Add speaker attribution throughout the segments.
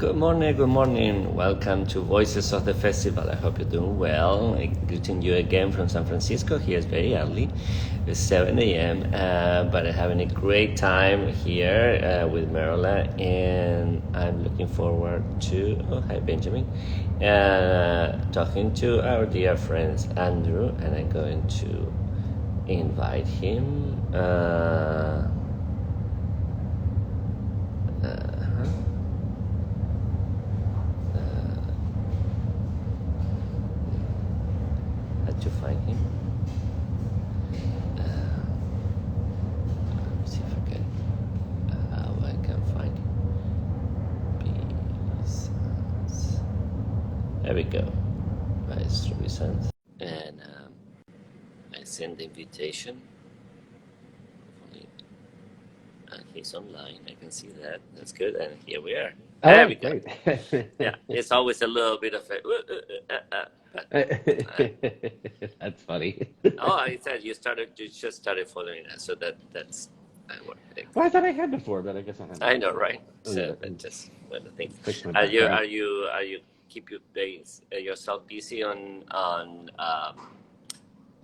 Speaker 1: Good morning, good morning. Welcome to Voices of the Festival. I hope you're doing well. I greeting you again from San Francisco. Here it's very early. It's 7 a.m., but I'm having a great time here with Marola, and I'm looking forward to, oh, hi, Benjamin, talking to our dear friends Andrew, and I'm going to invite him. Had to find him. Let's see if I can. How I can find him. Bisantz. There we go. It's Bisantz. And I send the invitation. Hopefully, and he's online. I can see that. That's good. And here we are. There we go.
Speaker 2: Great.
Speaker 1: Yeah, it's always a little bit of a.
Speaker 2: That's funny.
Speaker 1: Oh, I said you just started following us, so that's what I think.
Speaker 2: Well, I thought I had before, but I guess I haven't.
Speaker 1: I know, right?
Speaker 2: Oh,
Speaker 1: So
Speaker 2: yeah.
Speaker 1: that's just one of the things.
Speaker 2: Fix my
Speaker 1: Are you
Speaker 2: background.
Speaker 1: keep yourself busy on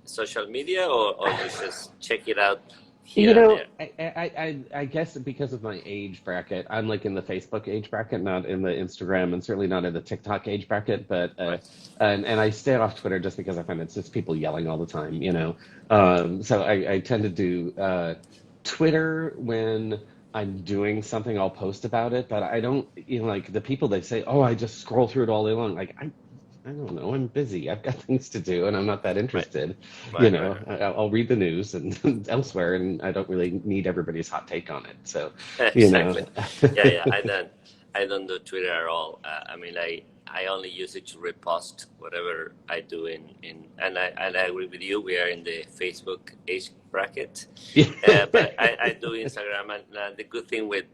Speaker 1: social media, or you just check it out
Speaker 2: You
Speaker 1: here and
Speaker 2: know,
Speaker 1: there?
Speaker 2: I guess because of my age bracket, I'm like in the Facebook age bracket, not in the Instagram, and certainly not in the TikTok age bracket. But
Speaker 1: Right.
Speaker 2: and I stay off Twitter just because I find it's just people yelling all the time, you know. So I tend to do Twitter when I'm doing something. I'll post about it, but I don't, you know, like the people they say, oh, I just scroll through it all day long. Like I don't know. I'm busy. I've got things to do, and I'm not that
Speaker 1: Right.
Speaker 2: interested. You
Speaker 1: Right. Right.
Speaker 2: know, I'll read the news and elsewhere, and I don't really need everybody's hot take on it. So,
Speaker 1: Right.
Speaker 2: you know,
Speaker 1: Exactly. Yeah. I don't do Twitter at all. I mean, I only use it to repost whatever I do and I agree with you. We are in the Facebook age bracket, but I do Instagram, and the good thing with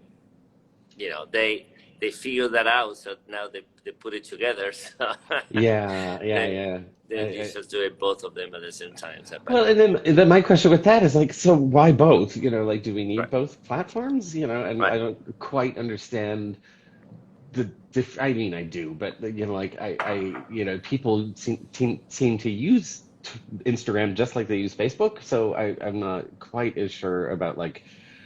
Speaker 1: they figure that out, so now they put it together. So
Speaker 2: yeah, yeah,
Speaker 1: then
Speaker 2: yeah.
Speaker 1: then you just do it both of them at the same time. So, but
Speaker 2: Well, and then my question with that is like, so why both? You know, like, do we need
Speaker 1: right,
Speaker 2: both platforms? You know, and
Speaker 1: right,
Speaker 2: I don't quite understand I mean, I do, but you know, like you know, people seem to use Instagram just like they use Facebook. So I'm not quite as sure about like.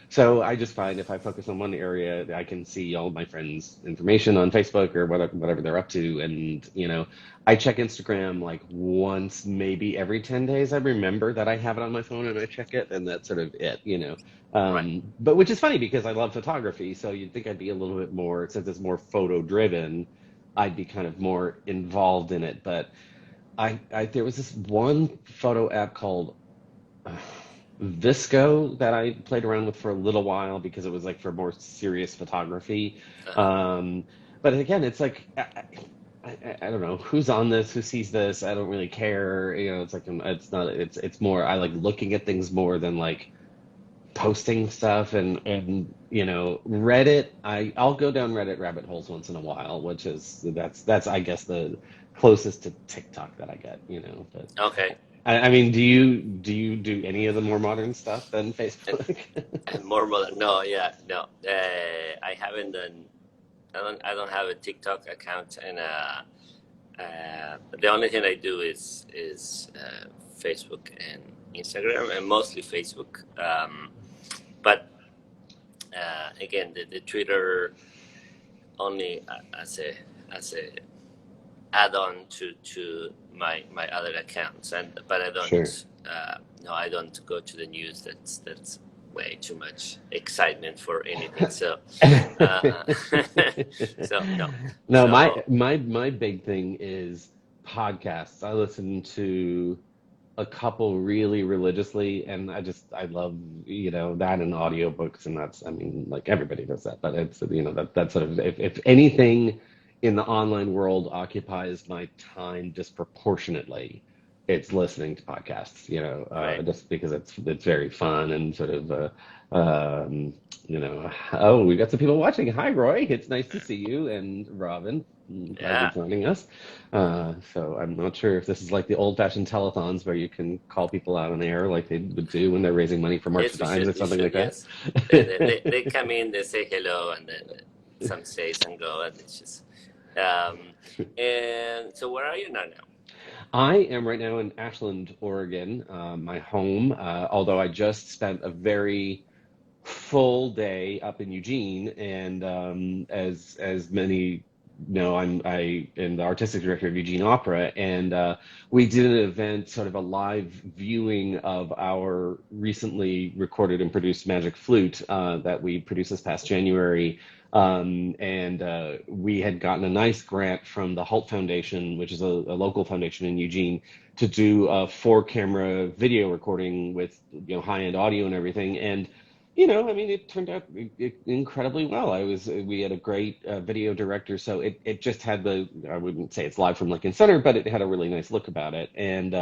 Speaker 2: So I just find if I focus on one area, I can see all my friends' information on Facebook or whatever they're up to, and you know, I check Instagram like once, maybe every 10 days. I remember that I have it on my phone and I check it, and that's sort of it, you know.
Speaker 1: right.
Speaker 2: But which is funny because I love photography, so you'd think I'd be a little bit more, since it's more photo driven, I'd be kind of more involved in it. But I there was this one photo app called uh, Visco that I played around with for a little while because it was like for more serious photography.
Speaker 1: Uh-huh.
Speaker 2: Um, but again, it's like I don't know who's on this, who sees this. I don't really care. You know, it's like it's not. It's more. I like looking at things more than like posting stuff and you know Reddit. I'll go down Reddit rabbit holes once in a while, which is that's I guess the closest to TikTok that I get, you know. But
Speaker 1: Okay.
Speaker 2: I mean, do you do any of the more modern stuff than
Speaker 1: And,
Speaker 2: Facebook?
Speaker 1: and more modern. No, yeah, no. I haven't done. I don't have a TikTok account, and the only thing I do is Facebook and Instagram, and mostly Facebook. But again, the Twitter only as a add-on to my other accounts, but I
Speaker 2: Sure.
Speaker 1: don't. No, I don't go to the news. That's way too much excitement for anything. So, uh, so no.
Speaker 2: No,
Speaker 1: So
Speaker 2: my big thing is podcasts. I listen to a couple really religiously, and I love, you know, that and audiobooks, and that's, I mean, like everybody does that, but it's, you know, that sort of, if anything in the online world occupies my time disproportionately, it's listening to podcasts, you know,
Speaker 1: right.
Speaker 2: just because it's very fun and sort of um you know, oh, we got some people watching. Hi, Roy. It's nice to see you. And Robin, glad you're
Speaker 1: Yeah.
Speaker 2: joining us. So I'm not sure if this is like the old-fashioned telethons where you can call people out on air like they would do when they're raising money for March
Speaker 1: Yes,
Speaker 2: of
Speaker 1: we
Speaker 2: Dimes or
Speaker 1: should. We
Speaker 2: something
Speaker 1: should.
Speaker 2: like that.
Speaker 1: Yes. They come in. They say hello, and then some days and go, and it's just. Um, and so, where are you now? Now,
Speaker 2: I am right now in Ashland, Oregon, my home. Although I just spent a very full day up in Eugene, and as many know, I am the artistic director of Eugene Opera, and we did an event, sort of a live viewing of our recently recorded and produced Magic Flute that we produced this past January. And we had gotten a nice grant from the Halt Foundation, which is a local foundation in Eugene, to do a four-camera video recording with high-end audio and everything. And I mean, it turned out incredibly well. We had a great video director, so it just had I wouldn't say it's live from Lincoln Center, but it had a really nice look about it. And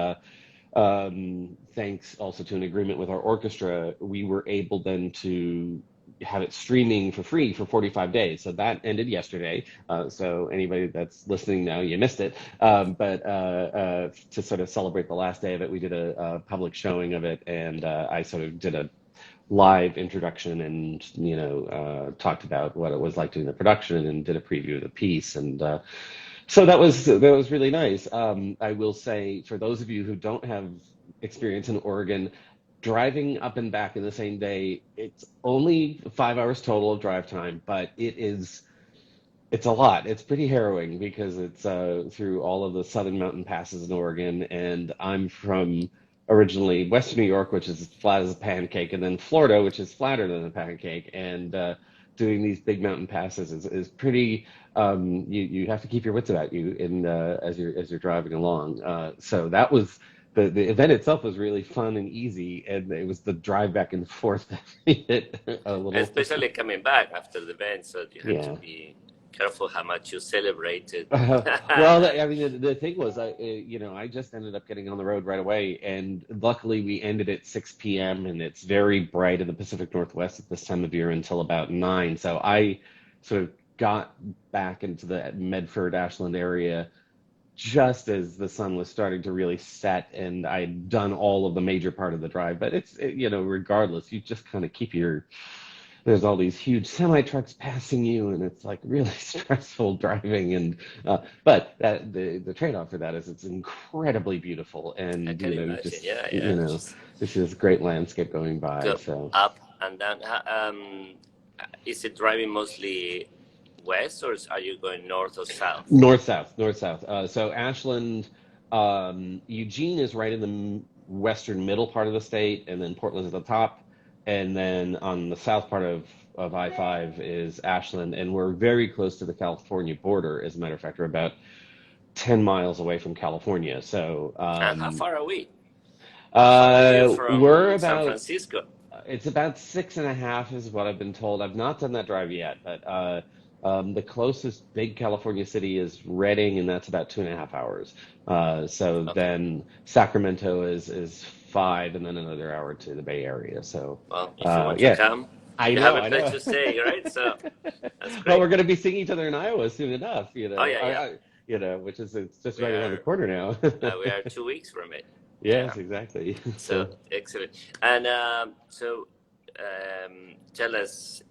Speaker 2: thanks also to an agreement with our orchestra, we were able then to have it streaming for free for 45 days. So that ended yesterday. So anybody that's listening now, you missed it. But to sort of celebrate the last day of it, we did a public showing of it, and I sort of did a live introduction and talked about what it was like doing the production and did a preview of the piece. And so that was really nice. I will say, for those of you who don't have experience in Oregon, driving up and back in the same day, it's only 5 hours total of drive time, but it's a lot. It's pretty harrowing because it's through all of the southern mountain passes in Oregon, and I'm from originally Western New York, which is as flat as a pancake, and then Florida, which is flatter than a pancake. And doing these big mountain passes is pretty. You have to keep your wits about you as you're driving along. So that was. The event itself was really fun and easy, and it was the drive back and forth that made it a little.
Speaker 1: especially coming back after the event, so you have to
Speaker 2: Yeah.
Speaker 1: be careful how much you celebrated.
Speaker 2: Well, I mean, the thing was, I just ended up getting on the road right away, and luckily we ended at 6 p.m. and it's very bright in the Pacific Northwest at this time of year until about 9. So I sort of got back into the Medford, Ashland area just as the sun was starting to really set, and I'd done all of the major part of the drive. But regardless, you just kind of there's all these huge semi trucks passing you, and it's like really stressful driving. And but the trade-off for that is it's incredibly beautiful,
Speaker 1: I
Speaker 2: and
Speaker 1: can imagine.
Speaker 2: just
Speaker 1: Yeah, yeah. Just
Speaker 2: this is great landscape going by.
Speaker 1: go
Speaker 2: So
Speaker 1: up and down. Is it driving mostly west, or are you going north or south?
Speaker 2: north south, north south. So Ashland, Eugene is right in the western middle part of the state, and then Portland's at the top. And then on the south part of I-5 is Ashland, and we're very close to the California border. As a matter of fact, we're about 10 miles away from California. So
Speaker 1: And how far are we? How far are you
Speaker 2: we're
Speaker 1: from San
Speaker 2: about,
Speaker 1: Francisco?
Speaker 2: it's about 6.5 is what I've been told. I've not done that drive yet, but the closest big California city is Redding, and that's about 2.5 hours. So
Speaker 1: Okay.
Speaker 2: then Sacramento is 5, and then another hour to the Bay Area. So
Speaker 1: Well, if you want to
Speaker 2: yeah,
Speaker 1: come,
Speaker 2: I
Speaker 1: you have
Speaker 2: know,
Speaker 1: a
Speaker 2: I
Speaker 1: place
Speaker 2: know.
Speaker 1: to stay, right? So that's
Speaker 2: Well,
Speaker 1: great.
Speaker 2: we're going to be seeing each other in Iowa soon enough,
Speaker 1: Oh yeah, yeah.
Speaker 2: which is it's just
Speaker 1: We
Speaker 2: right around the
Speaker 1: are
Speaker 2: corner now.
Speaker 1: we are 2 weeks from it. Yeah.
Speaker 2: Yes, exactly.
Speaker 1: So
Speaker 2: So
Speaker 1: excellent. And tell us,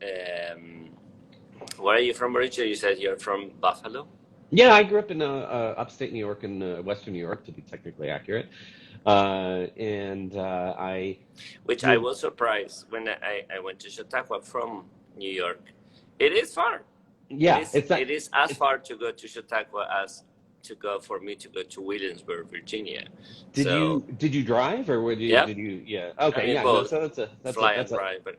Speaker 1: where are you from originally? You said you're from Buffalo.
Speaker 2: yeah, I grew up in upstate New York and Western New York, to be technically accurate. And I
Speaker 1: Which I
Speaker 2: did,
Speaker 1: was surprised when I went to Chautauqua from New York. It is far. It
Speaker 2: yeah,
Speaker 1: is
Speaker 2: it's not.
Speaker 1: it is as
Speaker 2: It's,
Speaker 1: far to go to Chautauqua as to go for me to go to Williamsburg, Virginia.
Speaker 2: did you
Speaker 1: So
Speaker 2: did you drive, or
Speaker 1: yeah,
Speaker 2: did you? Yeah.
Speaker 1: I
Speaker 2: Okay.
Speaker 1: mean
Speaker 2: Yeah. No.
Speaker 1: both
Speaker 2: So that's a that's a
Speaker 1: fly and
Speaker 2: that's a
Speaker 1: drive, but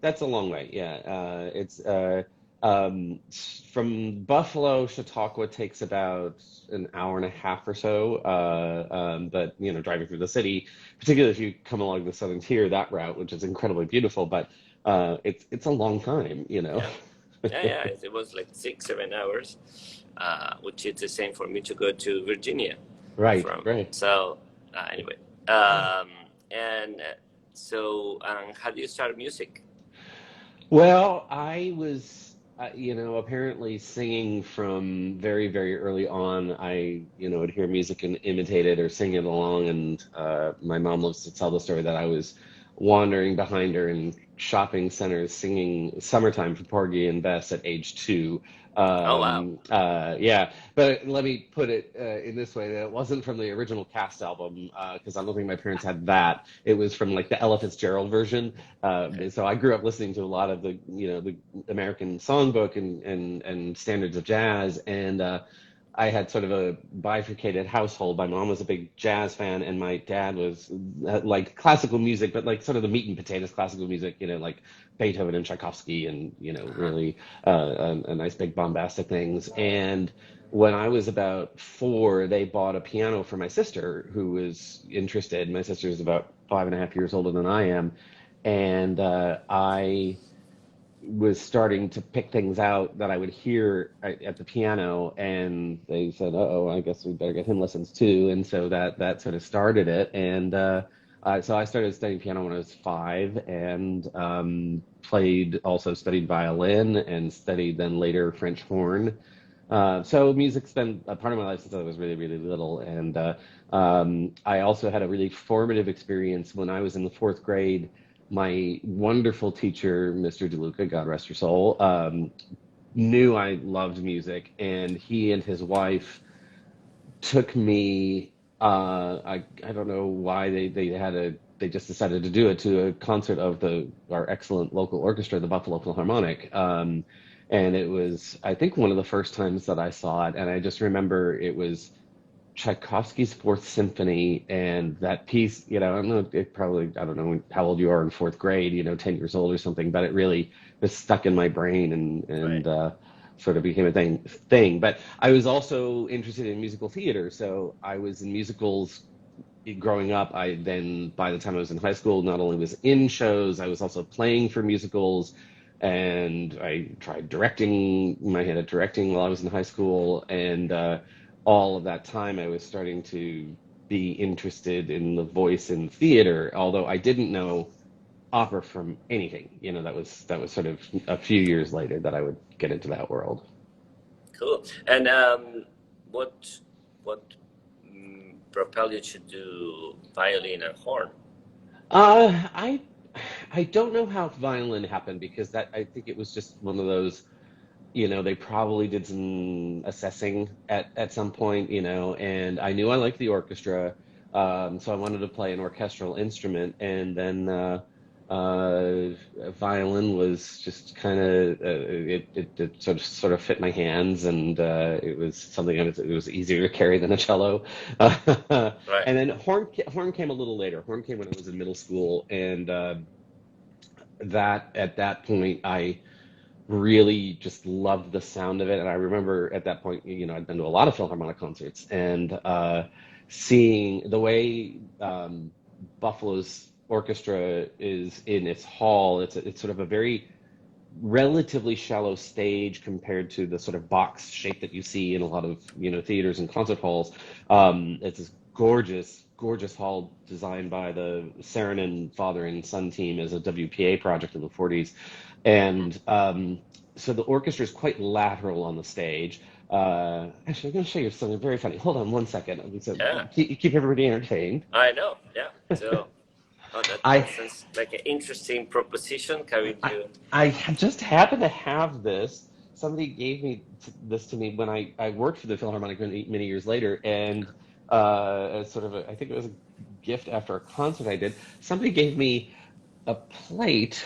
Speaker 2: That's a long way. Yeah. It's from Buffalo, Chautauqua takes about an hour and a half or so. But driving through the city, particularly if you come along the southern tier, that route, which is incredibly beautiful, but it's a long time.
Speaker 1: yeah, yeah. It was like 6 7 hours, which is the same for me to go to Virginia
Speaker 2: Right,
Speaker 1: from.
Speaker 2: right.
Speaker 1: So anyway, and so how do you start music?
Speaker 2: Well, I was, apparently singing from very, very early on. Would hear music and imitate it or sing it along. And my mom loves to tell the story that I was wandering behind her in shopping centers singing "Summertime" for Porgy and Bess at age 2.
Speaker 1: Oh wow.
Speaker 2: Yeah, but let me put it in this way: that it wasn't from the original cast album because I don't think my parents had that. It was from like the Ella Fitzgerald version.
Speaker 1: Okay.
Speaker 2: So I grew up listening to a lot of the the American songbook and standards of jazz, and I had sort of a bifurcated household. My mom was a big jazz fan, and my dad was like classical music, but like sort of the meat and potatoes classical music, like Beethoven and Tchaikovsky, and
Speaker 1: Uh-huh.
Speaker 2: really a nice big bombastic things. And when I was about 4, they bought a piano for my sister, who was interested. My sister is about 5.5 years older than I am, and I was starting to pick things out that I would hear at the piano, and they said, "Oh, I guess we better get him lessons too." And so that sort of started it. And so I started studying piano when I was 5, and studied violin and studied then later French horn. So music's been a part of my life since I was really, really little. And I also had a really formative experience when I was in the 4th grade. My wonderful teacher, Mr. DeLuca, God rest her soul, knew I loved music, and he and his wife took me. I don't know why they just decided to do it, to a concert of our excellent local orchestra, the Buffalo Philharmonic. And it was, I think, one of the first times that I saw it, and I just remember it was Tchaikovsky's Fourth Symphony, and that piece, I don't know, I don't know how old you are in 4th grade, 10 years old or something, but it really was stuck in my brain, and
Speaker 1: Right.
Speaker 2: sort of became a thing. But I was also interested in musical theater, so I was in musicals growing up. I then, by the time I was in high school, not only was in shows, I was also playing for musicals. And I tried directing, my hand at directing while I was in high school. And all of that time, I was starting to be interested in the voice in theater, although I didn't know opera from anything. That was sort of a few years later that I would get into that world.
Speaker 1: Cool. And what what propelled you to do violin and horn?
Speaker 2: Uh, I I don't know how violin happened, because that I think it was just one of those, they probably did some assessing at some point, and I knew I liked the orchestra, so I wanted to play an orchestral instrument, and then uh, violin was just kind of it sort of fit my hands, and it was something it was easier to carry than a cello.
Speaker 1: Right.
Speaker 2: And then horn came a little later. Horn came when I was in middle school, and that at that point I really just loved the sound of it. And I remember at that point, I'd been to a lot of Philharmonic concerts, and seeing the way Buffalo's orchestra is in its hall. It's sort of a very relatively shallow stage compared to the sort of box shape that you see in a lot of theaters and concert halls. It's this gorgeous, gorgeous hall designed by the Saarinen father and son team as a WPA project in the 40s, and so the orchestra is quite lateral on the stage. Actually, I'm going to show you something very funny. Hold on one second. So
Speaker 1: Yeah,
Speaker 2: keep everybody entertained.
Speaker 1: I know. Yeah. So, oh, that
Speaker 2: I
Speaker 1: sounds like an interesting proposition coming
Speaker 2: I
Speaker 1: to.
Speaker 2: I just happen to have this. Somebody gave this to me when I worked for the Philharmonic many years later, and as sort of I think it was a gift after a concert I did. Somebody gave me a plate,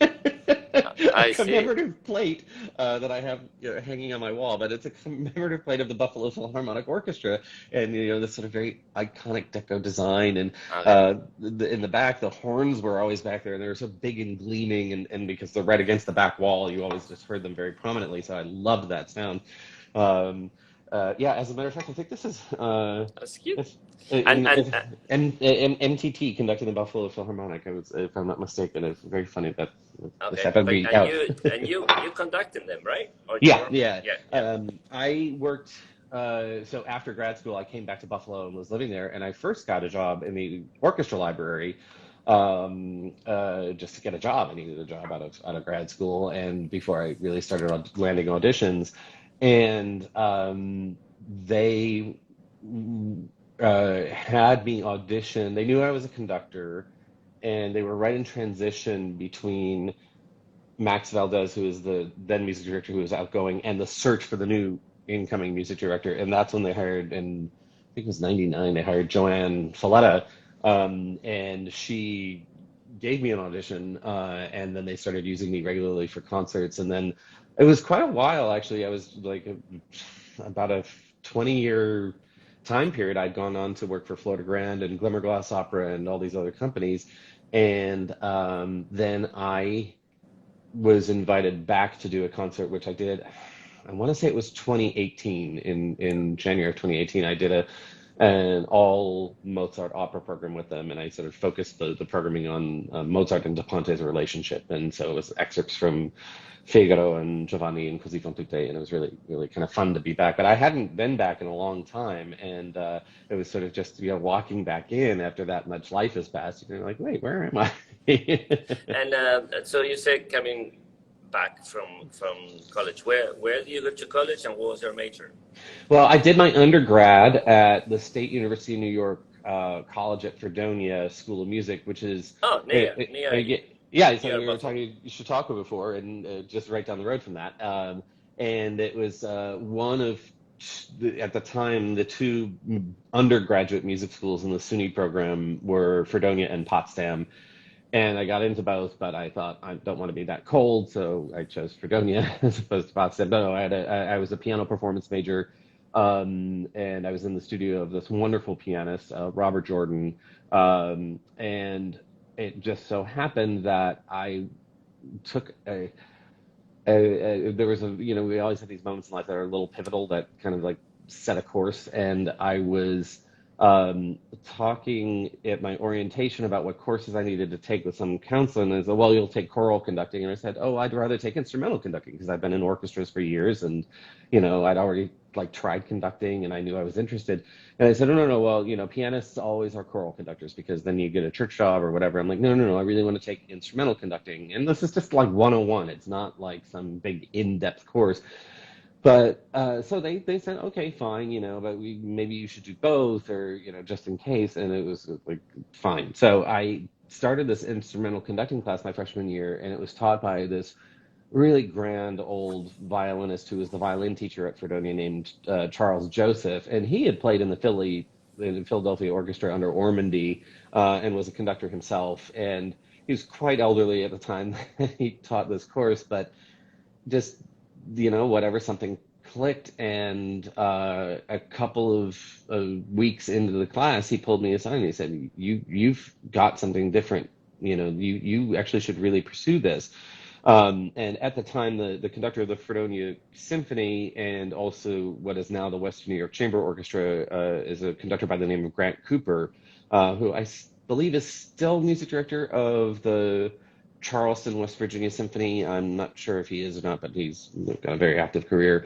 Speaker 2: a
Speaker 1: I see.
Speaker 2: commemorative plate that I have hanging on my wall, but it's a commemorative plate of the Buffalo Philharmonic Orchestra, and this sort of very iconic deco design, and
Speaker 1: Okay.
Speaker 2: in the back, the horns were always back there, and they were so big and gleaming, and because they're right against the back wall, you always just heard them very prominently, so I loved that sound. Um, yeah, as a matter of fact, I think this is
Speaker 1: That's cute.
Speaker 2: it's
Speaker 1: And and
Speaker 2: MTT conducting the Buffalo Philharmonic. If I'm not mistaken. It's very funny that this
Speaker 1: okay,
Speaker 2: happened to
Speaker 1: but
Speaker 2: be
Speaker 1: and
Speaker 2: out.
Speaker 1: you conducting them, right? Or
Speaker 2: Yeah,
Speaker 1: you're
Speaker 2: yeah.
Speaker 1: yeah, yeah.
Speaker 2: I worked. So after grad school, I came back to Buffalo and was living there, and I first got a job in the orchestra library, just to get a job. I needed a job out of grad school, and before I really started landing auditions, and they had me audition. They knew I was a conductor, and they were right in transition between Max Valdez, who is the then music director who was outgoing, and the search for the new incoming music director. And that's when they hired, in I think it was '99, they hired Joanne Falletta, and she gave me an audition, and then they started using me regularly for concerts. And then it was quite a while, actually. I was like about a 20-year time period. I'd gone on to work for Florida Grand and Glimmerglass Opera and all these other companies. And then I was invited back to do a concert, which I did. I want to say it was 2018. In January of 2018, I did an all Mozart opera program with them, and I sort of focused the programming on Mozart and Da Ponte's relationship. And so it was excerpts from Figaro and Giovanni and Così fan tutte, and it was really kind of fun to be back. But I hadn't been back in a long time, and it was sort of just, walking back in after that much life has passed. You're like, wait, where am I?
Speaker 1: And so you said coming back from college. Where do you go to college, and what was your major?
Speaker 2: Well, I did my undergrad at the State University of New York College at Fredonia School of Music, which is,
Speaker 1: Oh,
Speaker 2: yeah, yeah, so
Speaker 1: near
Speaker 2: we were
Speaker 1: Buffalo.
Speaker 2: talking Chautauqua before, and just right down the road from that. And it was one of, at the time, the two undergraduate music schools in the SUNY program were Fredonia and Potsdam. And I got into both, but I thought I don't want to be that cold, so I chose Fredonia as opposed to Potsdam. No, I was a piano performance major, and I was in the studio of this wonderful pianist, Robert Jordan, and it just so happened that I took there was we always have these moments in life that are a little pivotal that kind of like set a course. And I was talking at my orientation about what courses I needed to take with some counselor, and they said, well, you'll take choral conducting. And I said, oh, I'd rather take instrumental conducting because I've been in orchestras for years, and I'd already like tried conducting, and I knew I was interested. And I said, no, no, no, well, pianists always are choral conductors because then you get a church job or whatever. I'm like, no, no, no, I really want to take instrumental conducting. And this is just like 101. It's not like some big in-depth course. But so they said, okay, fine, but maybe you should do both, or just in case. And it was like fine. So I started this instrumental conducting class my freshman year, and it was taught by this really grand old violinist who was the violin teacher at Fredonia named Charles Joseph, and he had played in the Philadelphia Orchestra under Ormandy, and was a conductor himself. And he was quite elderly at the time that he taught this course, but just whatever, something clicked. And a couple of weeks into the class, he pulled me aside and he said, you've got something different. You actually should really pursue this. And at the time, the conductor of the Fredonia Symphony, and also what is now the Western New York Chamber Orchestra, is a conductor by the name of Grant Cooper, who believe is still music director of the Charleston, West Virginia Symphony. I'm not sure if he is or not, but he's got a very active career.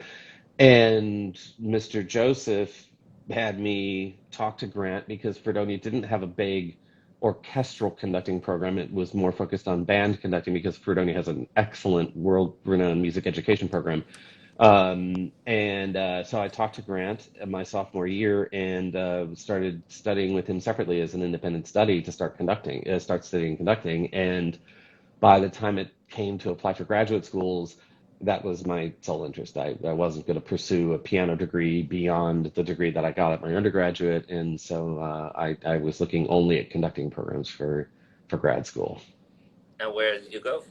Speaker 2: And Mr. Joseph had me talk to Grant because Fredonia didn't have a big orchestral conducting program. It was more focused on band conducting because Fredonia has an excellent world-renowned music education program. And so I talked to Grant my sophomore year, and started studying with him separately as an independent study to start studying conducting. And by the time it came to apply for graduate schools, that was my sole interest. I wasn't going to pursue a piano degree beyond the degree that I got at my undergraduate, and so I was looking only at conducting programs for grad school.
Speaker 1: And where did you go?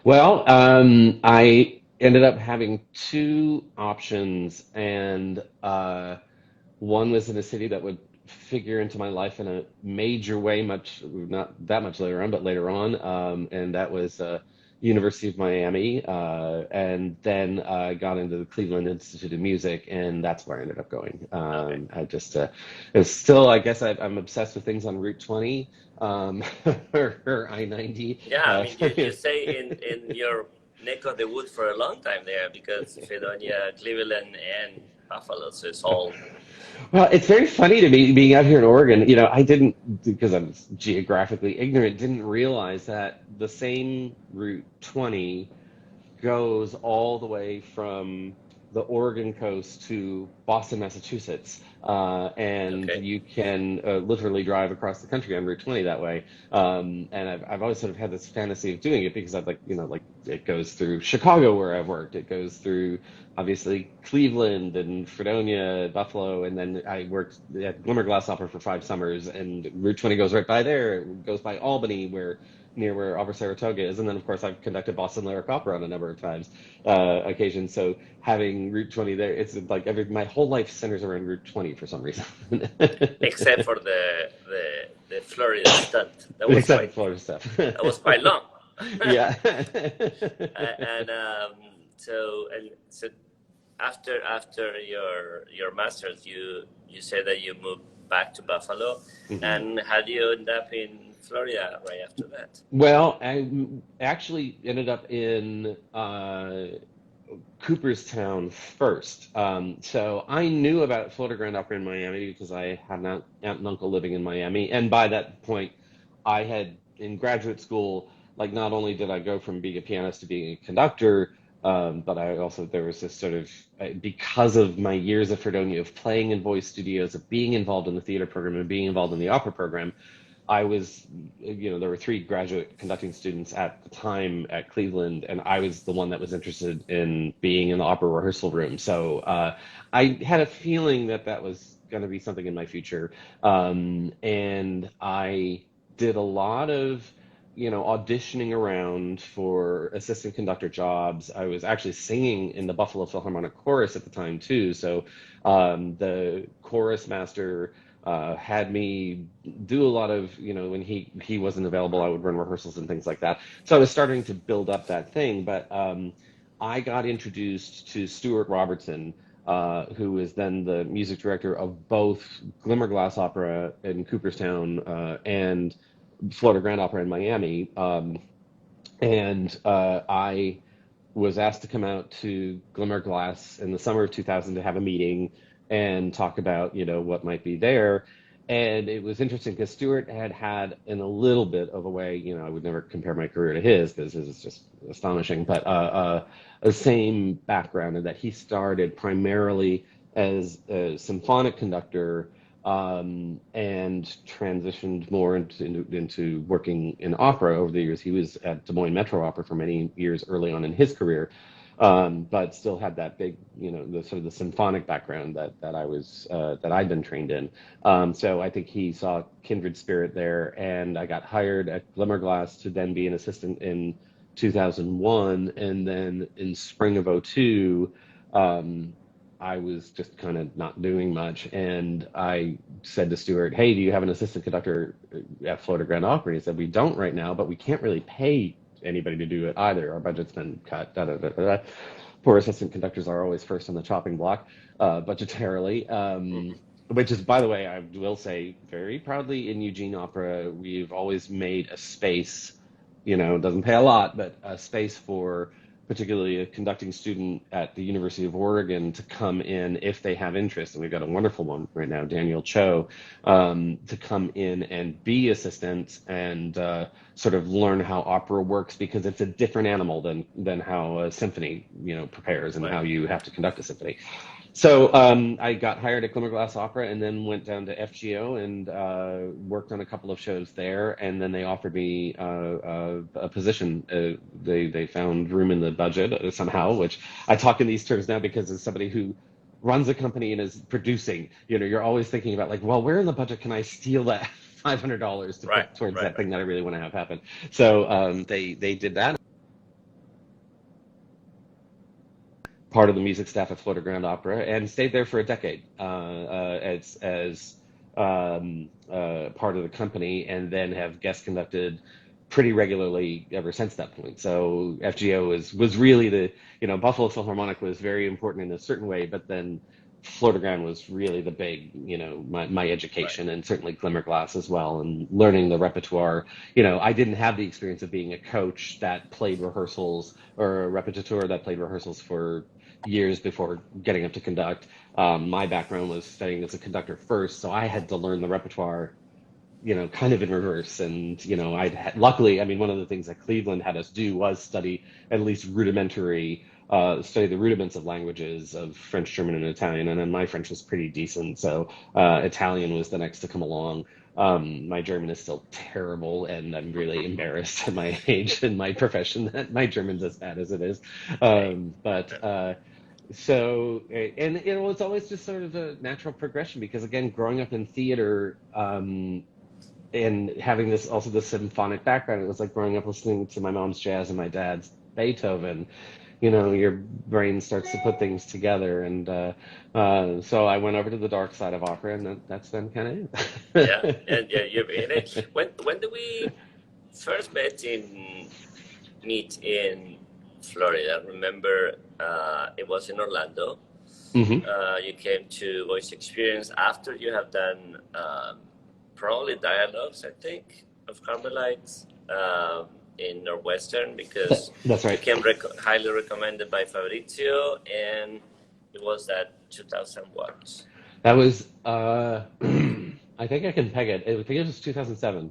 Speaker 2: Well, I ended up having two options, and one was in a city that would figure into my life in a major way, not that much later on, but later on, and that was University of Miami, and then I got into the Cleveland Institute of Music, and that's where I ended up going.
Speaker 1: Okay.
Speaker 2: It's still, I guess I'm obsessed with things on Route 20, or I-90.
Speaker 1: Yeah, I mean, you stay in your neck of the wood for a long time there, because Fredonia, Cleveland, and Buffalo, so it's all.
Speaker 2: Well, it's very funny to me being out here in Oregon. I didn't, because I'm geographically ignorant, didn't realize that the same Route 20 goes all the way from the Oregon coast to Boston, Massachusetts, and
Speaker 1: Okay.
Speaker 2: you can literally drive across the country on Route 20 that way. And I've always sort of had this fantasy of doing it because I've like, like it goes through Chicago where I've worked. It goes through obviously Cleveland and Fredonia, Buffalo, and then I worked at Glimmerglass Opera for 5 summers, and Route 20 goes right by there. It goes by Albany, near where Opera Saratoga is, and then of course I've conducted Boston Lyric Opera on a number of times, occasions. So having Route 20 there, it's like my whole life centers around Route 20 for some reason.
Speaker 1: Except for the Florida stunt.
Speaker 2: Except Florida stuff.
Speaker 1: That was quite long.
Speaker 2: Yeah.
Speaker 1: So after your masters, you said that you moved back to Buffalo,
Speaker 2: Mhm.
Speaker 1: and how do you end up in Florida right after that?
Speaker 2: Well, I actually ended up in Cooperstown first. So I knew about Florida Grand Opera in Miami because I had an aunt and uncle living in Miami. And by that point, I had in graduate school, like not only did I go from being a pianist to being a conductor, but there was this sort of, because of my years at Fredonia of playing in voice studios, of being involved in the theater program and being involved in the opera program, I was, there were 3 graduate conducting students at the time at Cleveland, and I was the one that was interested in being in the opera rehearsal room. So I had a feeling that that was going to be something in my future. And I did a lot of, auditioning around for assistant conductor jobs. I was actually singing in the Buffalo Philharmonic Chorus at the time too. So the chorus master had me do a lot of, when he wasn't available, I would run rehearsals and things like that. So I was starting to build up that thing, but I got introduced to Stuart Robertson, who was then the music director of both Glimmerglass Opera in Cooperstown and Florida Grand Opera in Miami. And I was asked to come out to Glimmerglass in the summer of 2000 to have a meeting and talk about, what might be there. And it was interesting because Stuart had in a little bit of a way, I would never compare my career to his because his is just astonishing, but the same background in that he started primarily as a symphonic conductor, and transitioned more into working in opera over the years. He was at Des Moines Metro Opera for many years early on in his career, but still had that big, the sort of the symphonic background that I'd been trained in. So I think he saw kindred spirit there, and I got hired at Glimmerglass to then be an assistant in 2001, and then in spring of '02. I was just kind of not doing much, and I said to Stuart, "Hey, do you have an assistant conductor at Florida Grand Opera?" He said, "We don't right now, but we can't really pay anybody to do it either. Our budget's been cut." Da, da, da, da, da. Poor assistant conductors are always first on the chopping block, budgetarily. Which is, by the way, I will say very proudly in Eugene Opera, we've always made a space, doesn't pay a lot, but a space for particularly a conducting student at the University of Oregon to come in if they have interest. And we've got a wonderful one right now, Daniel Cho, to come in and be assistant and sort of learn how opera works, because it's a different animal than how a symphony, prepares and how you have to conduct a symphony. So I got hired at Glimmerglass Opera and then went down to FGO and worked on a couple of shows there. And then they offered me a position. They found room in the budget somehow, which I talk in these terms now because as somebody who runs a company and is producing, you're always thinking about like, well, where in the budget can I steal that $500 to put towards that thing that I really want to have happen? So they did that. Part of the music staff at Florida Grand Opera and stayed there for a decade as part of the company, and then have guest conducted pretty regularly ever since that point. So FGO was really the, Buffalo Philharmonic was very important in a certain way, but then Florida Grand was really the big, my education, and certainly Glimmerglass as well, and learning the repertoire. I didn't have the experience of being a coach that played rehearsals or a repetiteur that played rehearsals for years before getting up to conduct. My background was studying as a conductor first, so I had to learn the repertoire, kind of in reverse. And, luckily, one of the things that Cleveland had us do was study at least rudimentary study the rudiments of languages of French, German, and Italian. And then my French was pretty decent, so Italian was the next to come along. My German is still terrible, and I'm really embarrassed at my age and my profession that my German's as bad as it is.
Speaker 1: Okay.
Speaker 2: But so, and it's always just sort of a natural progression because, again, growing up in theater, and having this also the symphonic background, it was like growing up listening to my mom's jazz and my dad's Beethoven. Your brain starts to put things together, and so I went over to the dark side of opera, and that's then kind of
Speaker 1: Yeah, and yeah, you're in it.
Speaker 2: it.
Speaker 1: When did we first meet in Florida? Remember, it was in Orlando.
Speaker 2: Hmm.
Speaker 1: You came to Voice Experience after you have done probably dialogues, I think, of Carmelites in Northwestern because
Speaker 2: That's
Speaker 1: you
Speaker 2: right.
Speaker 1: came highly recommended by Fabrizio, and it was that 2000 what?
Speaker 2: That was, I think I can peg it. I think it was 2007,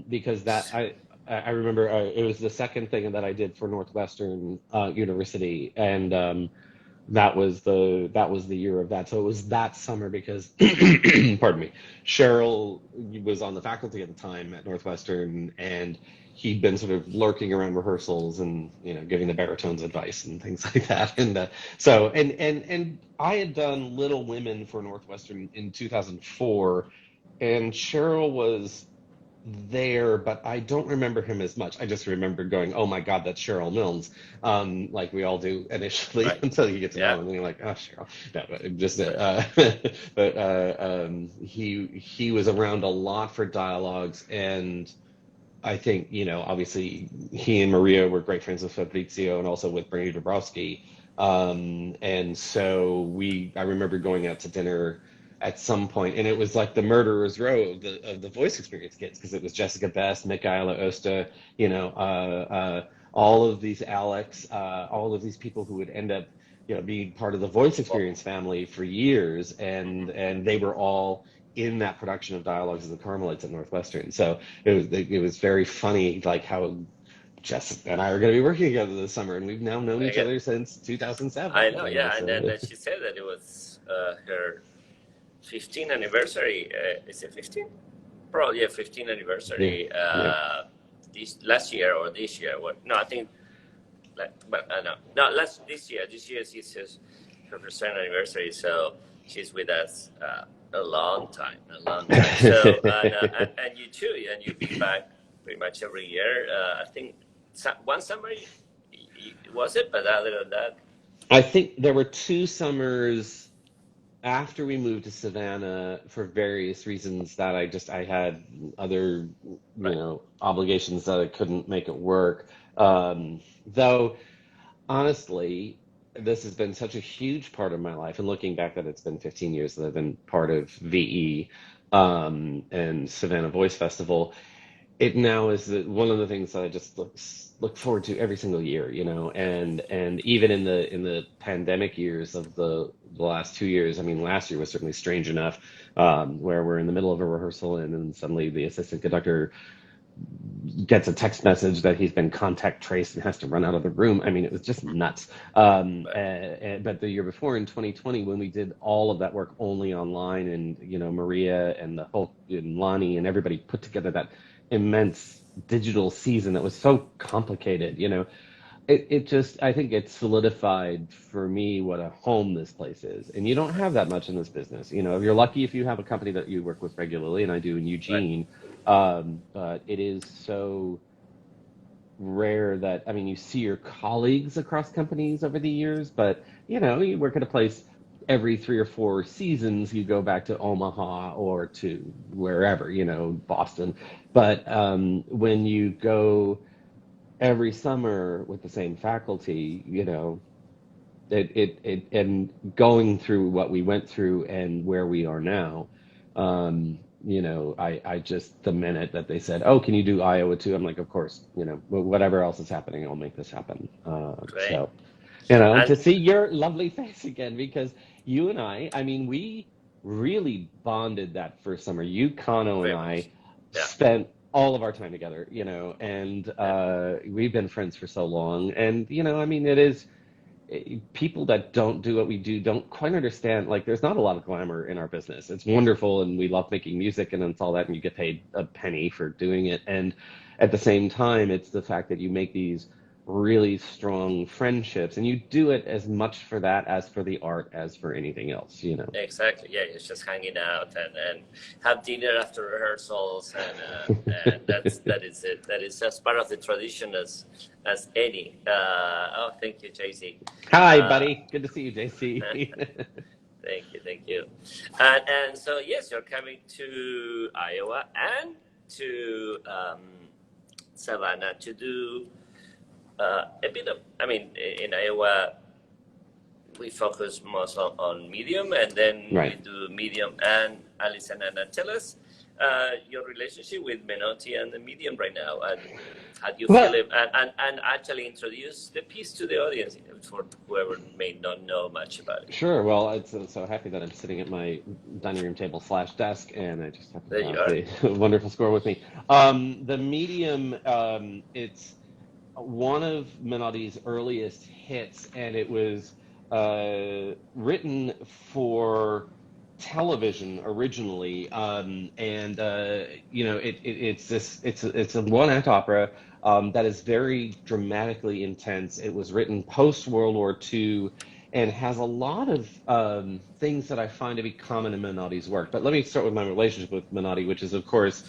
Speaker 2: because I remember it was the second thing that I did for Northwestern University, and that was the year of that. So it was that summer because, pardon me, Cheryl was on the faculty at the time at Northwestern, and he'd been sort of lurking around rehearsals and giving the baritones advice and things like that. And and I had done Little Women for Northwestern in 2004, and Cheryl was there, but I don't remember him as much. I just remember going, "Oh my God, that's Cheryl Milnes," like we all do initially
Speaker 1: Right.
Speaker 2: until you get to know
Speaker 1: Yeah.
Speaker 2: him, and you're like, "Oh, Cheryl." No, but just
Speaker 1: Right.
Speaker 2: but he was around a lot for dialogues, and I think obviously he and Maria were great friends with Fabrizio and also with Bernie Dabrowski. And so I remember going out to dinner at some point, and it was like the murderer's row of the voice experience kids because it was Jessica Best, Michaela Osta, all of these Alex, all of these people who would end up being part of the voice
Speaker 1: Well,
Speaker 2: experience family for years, and they were all in that production of Dialogues of the Carmelites at Northwestern. So it was very funny, like how Jessica and I are going to be working together this summer, and we've now known
Speaker 1: I
Speaker 2: each
Speaker 1: get.
Speaker 2: other since 2007.
Speaker 1: I know. Yeah, and then she said that it was her 15th anniversary. Is it 15? Probably yeah, 15th
Speaker 2: Yeah,
Speaker 1: anniversary.
Speaker 2: yeah.
Speaker 1: This last year or this year? What? No, I think. But no, last this year. This year is her first anniversary. So she's with us a long time. So and you too, and you've been back pretty much every year. I think one summer was it, but other than that,
Speaker 2: I think there were 2 summers after we moved to Savannah for various reasons that I had other
Speaker 1: right,
Speaker 2: obligations that I couldn't make it work. Though honestly, this has been such a huge part of my life, and looking back that it's been 15 years that I've been part of VE, and Savannah Voice Festival. It now is one of the things that I just look forward to every single year, and even in the pandemic years of the last 2 years. I mean, last year was certainly strange enough, where we're in the middle of a rehearsal, and then suddenly the assistant conductor gets a text message that he's been contact traced and has to run out of the room. I mean, it was just nuts.
Speaker 1: right,
Speaker 2: But the year before, in 2020, when we did all of that work only online, and Maria and the whole and Lonnie and everybody put together that immense digital season that was so complicated, it just, I think it solidified for me what a home this place is. And you don't have that much in this business. If you're lucky if you have a company that you work with regularly, and I do in
Speaker 1: right.
Speaker 2: Eugene. But it is so rare that, I mean, you see your colleagues across companies over the years, but you work at a place every 3 or 4 seasons, you go back to Omaha or to wherever, Boston. But when you go every summer with the same faculty, and going through what we went through and where we are now, I just, the minute that they said, "Oh, can you do Iowa too?" I'm like, "Of course, whatever else is happening, I'll make this happen."
Speaker 1: Great.
Speaker 2: So,
Speaker 1: And
Speaker 2: to see your lovely face again, because you and I mean, we really bonded that first summer. You, Kano, and
Speaker 1: very
Speaker 2: I
Speaker 1: much. Yeah.
Speaker 2: spent all of our time together, and
Speaker 1: Yeah.
Speaker 2: we've been friends for so long. And I mean, it is. people that don't do what we do don't quite understand. Like, there's not a lot of glamour in our business. It's wonderful, and we love making music, and it's all that, and you get paid a penny for doing it. And at the same time, it's the fact that you make these really strong friendships, and you do it as much for that as for the art as for anything else, you know.
Speaker 1: Exactly. Yeah, it's just hanging out and have dinner after rehearsals, and that is it. That is as part of the tradition as any. Oh, thank you, JC.
Speaker 2: Hi,
Speaker 1: Uh,
Speaker 2: buddy. Good to see you, JC.
Speaker 1: Thank you, thank you. And so yes, you're coming to Iowa and to Savannah to do a bit of. I mean, in Iowa we focus most on medium, and then we
Speaker 2: Right.
Speaker 1: do medium and Alice and Anna. Tell us your relationship with Menotti and the medium right now, and how do you feel
Speaker 2: Well,
Speaker 1: it, and actually introduce the piece to the audience for whoever may not know much about it.
Speaker 2: sure. Well, it's so happy that I'm sitting at my dining room table slash desk, and I just happen
Speaker 1: There
Speaker 2: to
Speaker 1: you
Speaker 2: have
Speaker 1: are.
Speaker 2: the wonderful score with me. The medium, it's one of Menotti's earliest hits, and it was written for television originally. And it's a one act opera that is very dramatically intense. It was written post World War II and has a lot of things that I find to be common in Menotti's work. But let me start with my relationship with Menotti, which is, of course,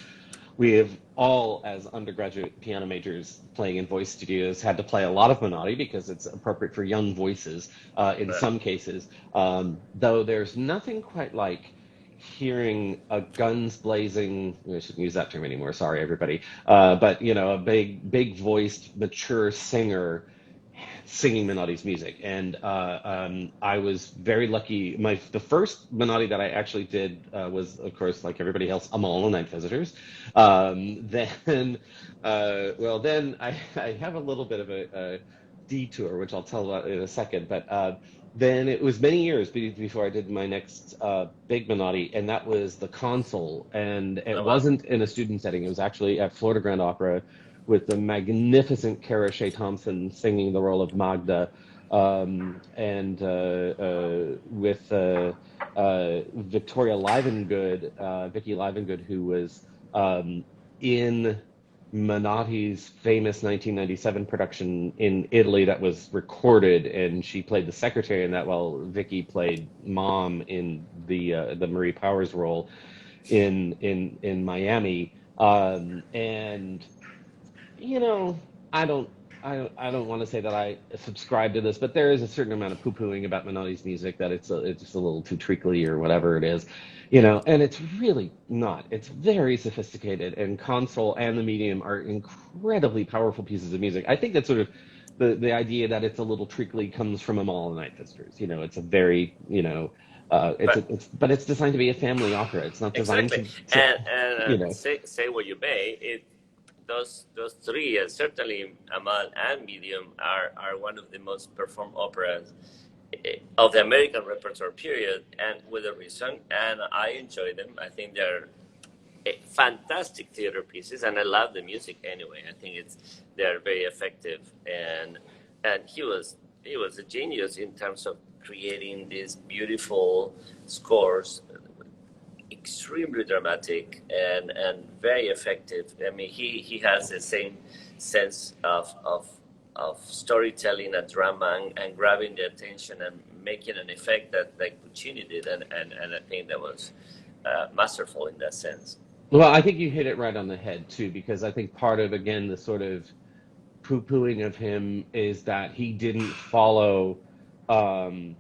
Speaker 2: we have all, as undergraduate piano majors playing in voice studios, had to play a lot of Menotti because it's appropriate for young voices in
Speaker 1: Right.
Speaker 2: some cases. Though there's nothing quite like hearing a guns blazing, I shouldn't use that term anymore, sorry everybody, but a big voiced, mature singer singing Menotti's music. And I was very lucky. The first Menotti that I actually did was, of course, like everybody else, Amal and Night Visitors. Then, then I have a little bit of a detour, which I'll tell about in a second. But then it was many years before I did my next big Menotti, and that was the console. And it
Speaker 1: Oh wow.
Speaker 2: wasn't in a student setting. It was actually at Florida Grand Opera with the magnificent Cara Shea Thompson singing the role of Magda, and with Victoria Livengood, Vicky Livengood, who was in Menotti's famous 1997 production in Italy that was recorded, and she played the secretary in that, while Vicky played mom in the Marie Powers role in Miami. And you know, I don't, I don't want to say that I subscribe to this, but there is a certain amount of poo-pooing about Minotti's music that it's just a little too treacly or whatever it is, and it's really not. It's very sophisticated, and console and the medium are incredibly powerful pieces of music. I think that sort of the idea that it's a little treacly comes from Amal and Night Sisters. It's a very,
Speaker 1: But
Speaker 2: but it's designed to be a family opera. It's not designed
Speaker 1: exactly,
Speaker 2: to you know.
Speaker 1: say what you may, those three, and certainly Amal and Medium, are one of the most performed operas of the American repertoire period, and with a reason. And I enjoy them. I think they're fantastic theater pieces, and I love the music anyway. I think they're very effective, and he was a genius in terms of creating these beautiful scores, extremely dramatic and very effective. I mean, he has the same sense of storytelling and drama, and grabbing the attention and making an effect that like Puccini did, and I think that was masterful in that sense.
Speaker 2: Well, I think you hit it right on the head too, because I think part of, again, the sort of poo-pooing of him is that he didn't follow um,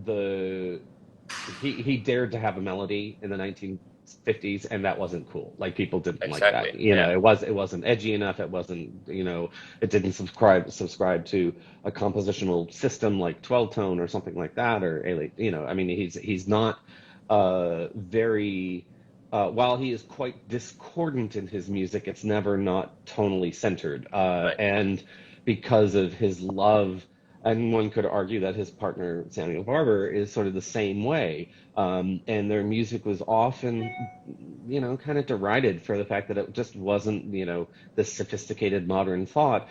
Speaker 2: the he dared to have a melody in the 1950s, and that wasn't cool. Like, people didn't like that.
Speaker 1: Exactly. Yeah.
Speaker 2: It wasn't edgy enough. It wasn't, it didn't subscribe to a compositional system like 12 tone or something like that, or I mean, he's not very while he is quite discordant in his music, it's never not tonally centered.
Speaker 1: Right.
Speaker 2: And because of his love, and one could argue that his partner, Samuel Barber, is sort of the same way. And their music was often, kind of derided for the fact that it just wasn't, this sophisticated modern thought.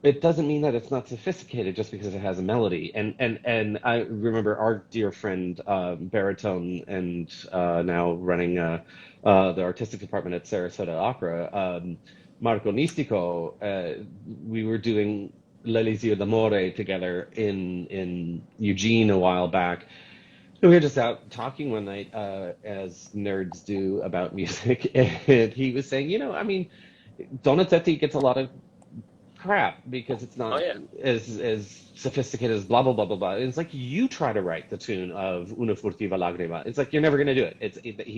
Speaker 2: it doesn't mean that it's not sophisticated just because it has a melody. And I remember our dear friend, baritone and now running the artistic department at Sarasota Opera, Marco Nistico. We were doing L'Elisir d'Amore together in Eugene a while back. We were just out talking one night, as nerds do, about music, and he was saying, I mean, Donizetti gets a lot of crap because it's
Speaker 1: Oh
Speaker 2: not
Speaker 1: yeah,
Speaker 2: as sophisticated as blah blah blah blah blah. It's like you try to write the tune of Una furtiva lagrima. It's like you're never going to do it.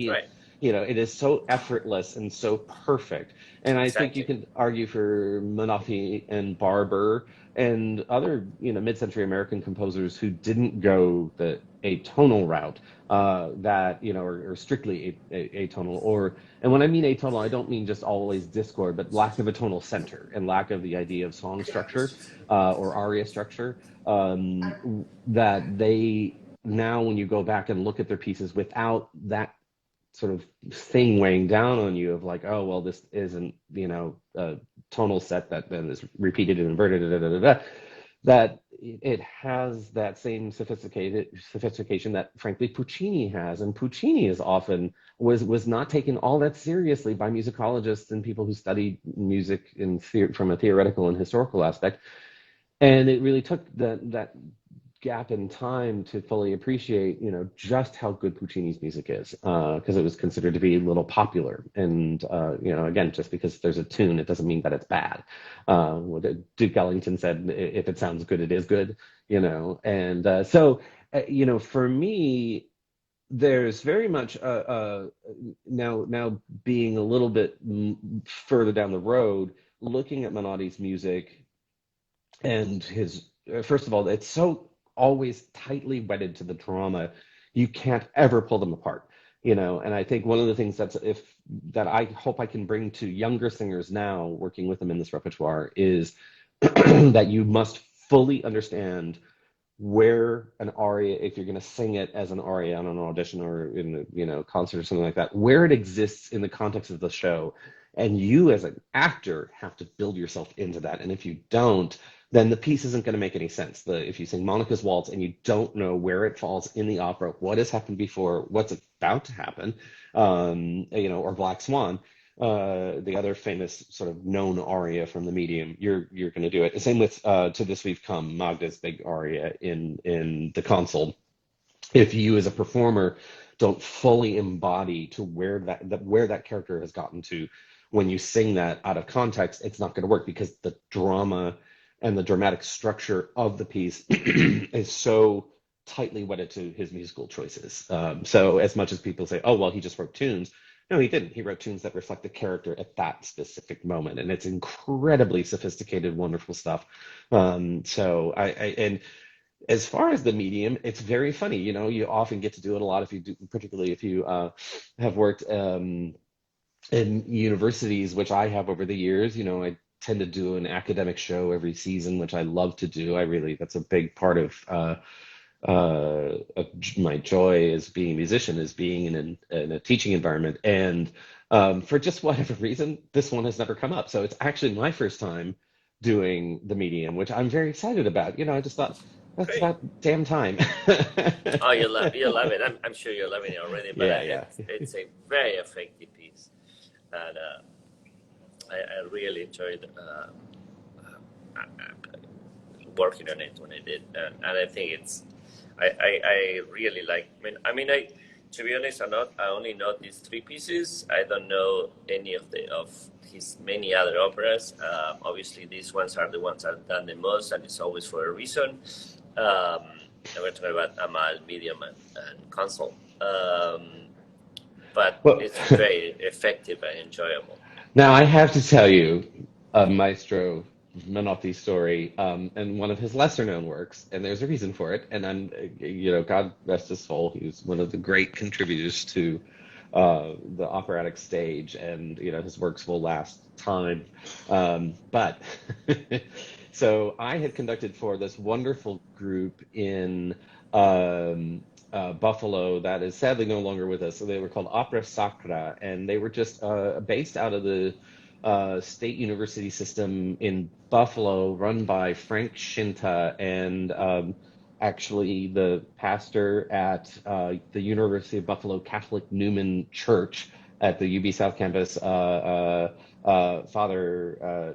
Speaker 1: right,
Speaker 2: It is so effortless and so perfect. And I think you
Speaker 1: exactly.
Speaker 2: can argue for Menotti and Barber and other mid-century American composers who didn't go the atonal route, that or strictly atonal, or and when I mean atonal, I don't mean just always discord, but lack of a tonal center and lack of the idea of song structure, or aria structure. That they now, when you go back and look at their pieces without that sort of thing weighing down on you of like, oh well, this isn't a tonal set that then is repeated and inverted, da, da, da, da, that it has that same sophistication that frankly Puccini has, and Puccini is often was not taken all that seriously by musicologists and people who study music from a theoretical and historical aspect. And it really took that gap in time to fully appreciate, just how good Puccini's music is, because it was considered to be a little popular. And, again, just because there's a tune, it doesn't mean that it's bad. What Duke Ellington said, if it sounds good, it is good, And for me, there's very much now being a little bit further down the road, looking at Menotti's music and his first of all, it's so always tightly wedded to the drama, you can't ever pull them apart. And I think one of the things that I hope I can bring to younger singers now, working with them in this repertoire, is that you must fully understand where an aria, if you're going to sing it as an aria on an audition or in a concert or something like that, where it exists in the context of the show, and you as an actor have to build yourself into that. And if you don't, then the piece isn't going to make any sense. If you sing Monica's Waltz and you don't know where it falls in the opera, what has happened before, what's about to happen, or Black Swan, the other famous sort of known aria from the medium, you're going to do it. The same with To This We've Come, Magda's big aria in the console. If you as a performer don't fully embody to where that character has gotten to, when you sing that out of context, it's not going to work because the drama and the dramatic structure of the piece is so tightly wedded to his musical choices. So as much as people say, oh, well, he just wrote tunes. No, he didn't. He wrote tunes that reflect the character at that specific moment. And it's incredibly sophisticated, wonderful stuff. And as far as the medium, it's very funny. You often get to do it a lot if you do, particularly if you have worked in universities, which I have over the years. I tend to do an academic show every season, which I love to do. That's a big part of my joy as being a musician, is being in a teaching environment. And for just whatever reason, this one has never come up. So it's actually my first time doing the medium, which I'm very excited about. I just thought that's
Speaker 1: Great.
Speaker 2: about damn time.
Speaker 1: Oh, you love it. I'm sure you're loving it already. But
Speaker 2: Yeah, yeah.
Speaker 1: it's a very effective piece, and I really enjoyed working on it when I did, and I think I really like. I to be honest, I only know these three pieces. I don't know any of his many other operas. Obviously, these ones are the ones I've done the most, and it's always for a reason. And we're talking about Amal, Medium, and Console. But
Speaker 2: Well,
Speaker 1: it's very effective and enjoyable.
Speaker 2: now I have to tell you a Maestro Menotti story, and one of his lesser known works, and there's a reason for it. And God rest his soul, he was one of the great contributors to the operatic stage, and his works will last time. But so I had conducted for this wonderful group in Buffalo that is sadly no longer with us. So they were called Opera Sacra, and they were just based out of the state university system in Buffalo, run by Frank Shinta, and actually the pastor at the University of Buffalo Catholic Newman Church at the UB South campus, Father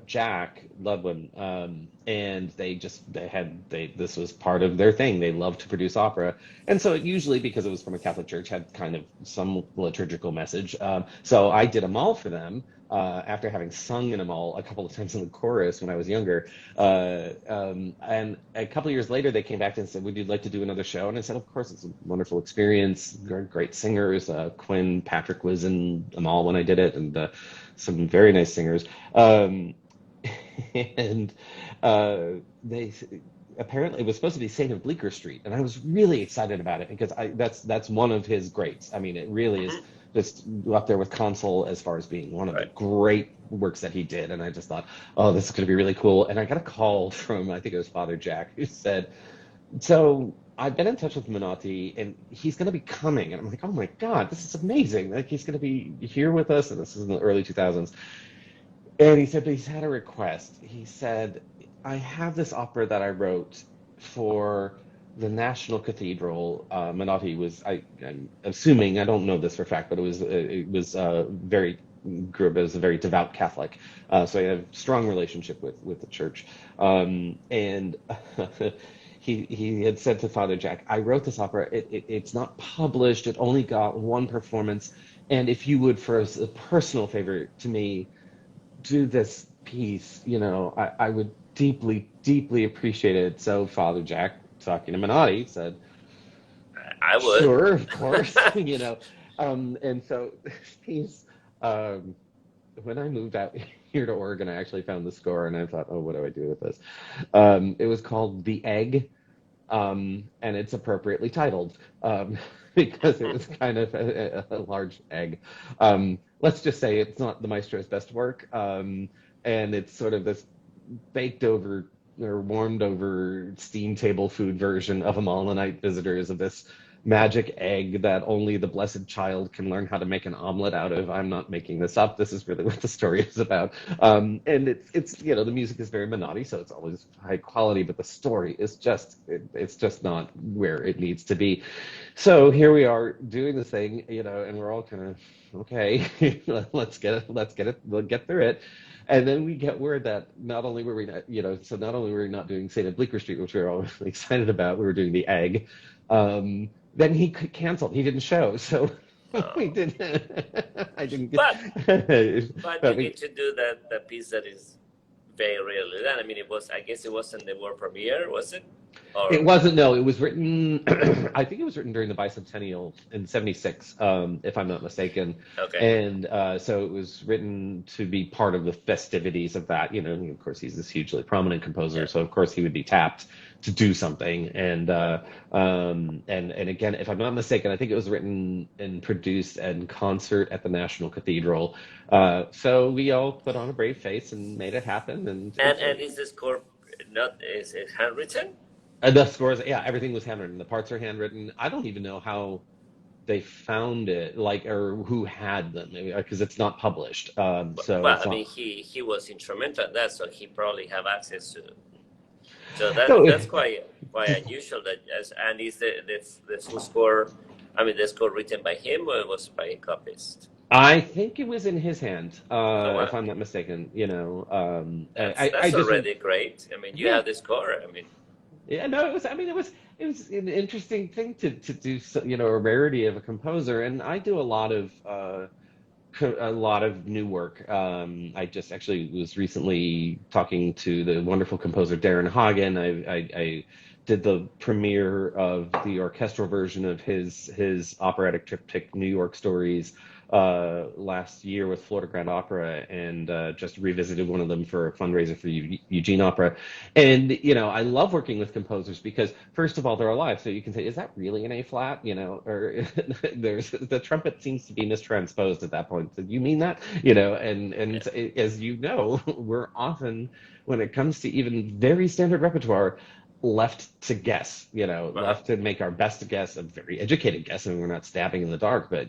Speaker 2: Jack Ludwin, and this was part of their thing. They loved to produce opera, and so it usually, because it was from a Catholic church, had kind of some liturgical message. So I did a mall for them. After having sung in a mall a couple of times in the chorus when I was younger, and a couple of years later, they came back and said, "Would you like to do another show?" And I said, "Of course, it's a wonderful experience. Great singers. Quinn Patrick was in the mall when I did it, and some very nice singers." And they apparently, it was supposed to be Saint of Bleecker Street, and I was really excited about it because that's one of his greats. I mean, it really is just up there with Consul as far as being one of the great works that he did. And I just thought, oh, this is going to be really cool. And I got a call from, I think it was Father Jack, who said, "So I've been in touch with Menotti, and he's going to be coming." And I'm like, "Oh my God, this is amazing. Like, he's going to be here with us." And this is in the early 2000s. And he said, but he's had a request. He said, "I have this opera that I wrote for the National Cathedral." Menotti was, I'm assuming, I don't know this for a fact, but it was very grew up as a very devout Catholic, so I have a strong relationship with the church. And he had said to Father Jack, "I wrote this opera. It's not published. It only got one performance. And if you would, for a personal favor to me, do this piece, I would deeply, deeply appreciate it." So Father Jack, talking to Menotti, said,
Speaker 1: I would.
Speaker 2: "Sure, of course." And so he's, when I moved out here to Oregon, I actually found the score, and I thought, oh, what do I do with this? It was called The Egg, and it's appropriately titled, because it was kind of a large egg. Let's just say it's not the maestro's best work, and it's sort of this baked over or warmed over steam table food version of Amala Visitors, of this magic egg that only the blessed child can learn how to make an omelet out of. I'm not making this up. This is really what the story is about. And it's the music is very Menotti, so it's always high quality, but the story is it's just not where it needs to be. So here we are doing this thing, and we're all kind of, okay, let's get it, we'll get through it. And then we get word that not only were we not doing St. of Bleecker Street, which we were all really excited about, we were doing The Egg. Then he canceled. He didn't show, so we didn't. I didn't get.
Speaker 1: But you get to do that piece that is very rarely done. I mean, I guess it wasn't the world premiere, was it? Or...
Speaker 2: It wasn't. No, it was written. I think it was written during the bicentennial in '76, if I'm not mistaken.
Speaker 1: Okay.
Speaker 2: And so it was written to be part of the festivities of that. And of course, he's this hugely prominent composer, so of course he would be tapped to do something. And again, if I'm not mistaken, I think it was written and produced in concert at the National Cathedral. So we all put on a brave face and made it happen. And
Speaker 1: is the score is it handwritten?
Speaker 2: The scores, yeah, everything was handwritten. The parts are handwritten. I don't even know how they found it, or who had them, because it's not published.
Speaker 1: He was instrumental in that, so he probably have access to. So that's quite unusual. And is the full score? I mean, the score written by him, or it was by a copyist?
Speaker 2: I think it was in his hand, if I'm not mistaken.
Speaker 1: That's already great. I mean, you have the score. I mean.
Speaker 2: Yeah, no, it was an interesting thing to do, a rarity of a composer. And I do a lot of new work. I just actually was recently talking to the wonderful composer Darren Hagen. I did the premiere of the orchestral version of his operatic triptych New York Stories last year with Florida Grand Opera, and just revisited one of them for a fundraiser for Eugene Opera. And I love working with composers because, first of all, they're alive, so you can say, is that really an A flat? Or there's the trumpet seems to be mistransposed at that point. So you mean that? As we're often, when it comes to even very standard repertoire, left to guess,
Speaker 1: Uh-huh.
Speaker 2: left to make our best guess, a very educated guess. I mean, we're not stabbing in the dark, but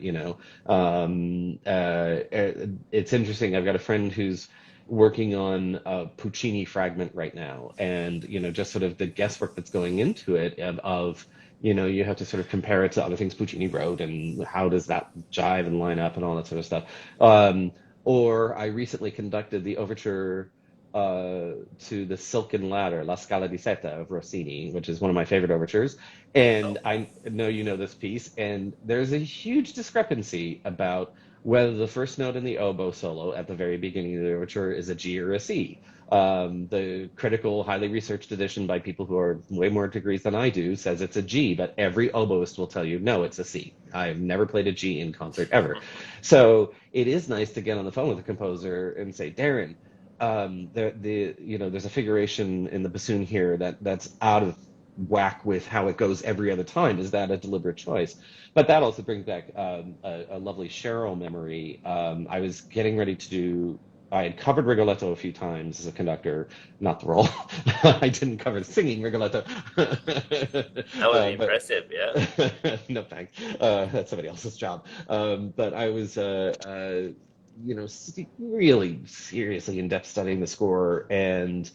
Speaker 2: it's interesting. I've got a friend who's working on a Puccini fragment right now, and just sort of the guesswork that's going into it of you have to sort of compare it to other things Puccini wrote, and how does that jive and line up and all that sort of stuff. Um, or I recently conducted the overture to the Silken Ladder, La Scala di Seta of Rossini, which is one of my favorite overtures. And
Speaker 1: Oh,
Speaker 2: I know you know this piece, and there's a huge discrepancy about whether the first note in the oboe solo at the very beginning of the overture is a G or a C. The critical, highly researched edition by people who are way more degrees than I do says it's a G, but every oboist will tell you, no, it's a C. I've never played a G in concert ever. So it is nice to get on the phone with a composer and say, Darren, there's a figuration in the bassoon here that's out of whack with how it goes every other time. Is that a deliberate choice? But that also brings back a lovely Cheryl memory. I was getting ready to do. I had covered Rigoletto a few times as a conductor, not the role. I didn't cover singing Rigoletto,
Speaker 1: that would be
Speaker 2: but
Speaker 1: impressive. Yeah.
Speaker 2: no thanks. That's somebody else's job. But I was, really seriously in depth studying the score, and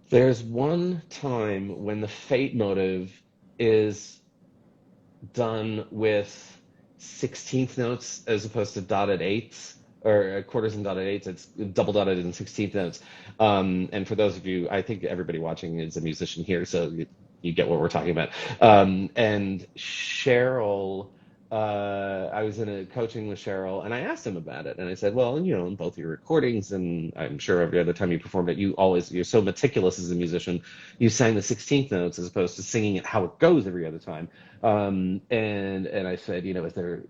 Speaker 2: there's one time when the fate motive is done with 16th notes as opposed to dotted eighths or quarters and dotted eighths. It's double dotted in 16th notes. And for those of you, I think everybody watching is a musician here, so you get what we're talking about. And Cheryl, I was in a coaching with Cheryl, and I asked him about it, and I said, well, in both your recordings, and I'm sure every other time you performed it, you're so meticulous as a musician, you sang the 16th notes as opposed to singing it how it goes every other time. And I said,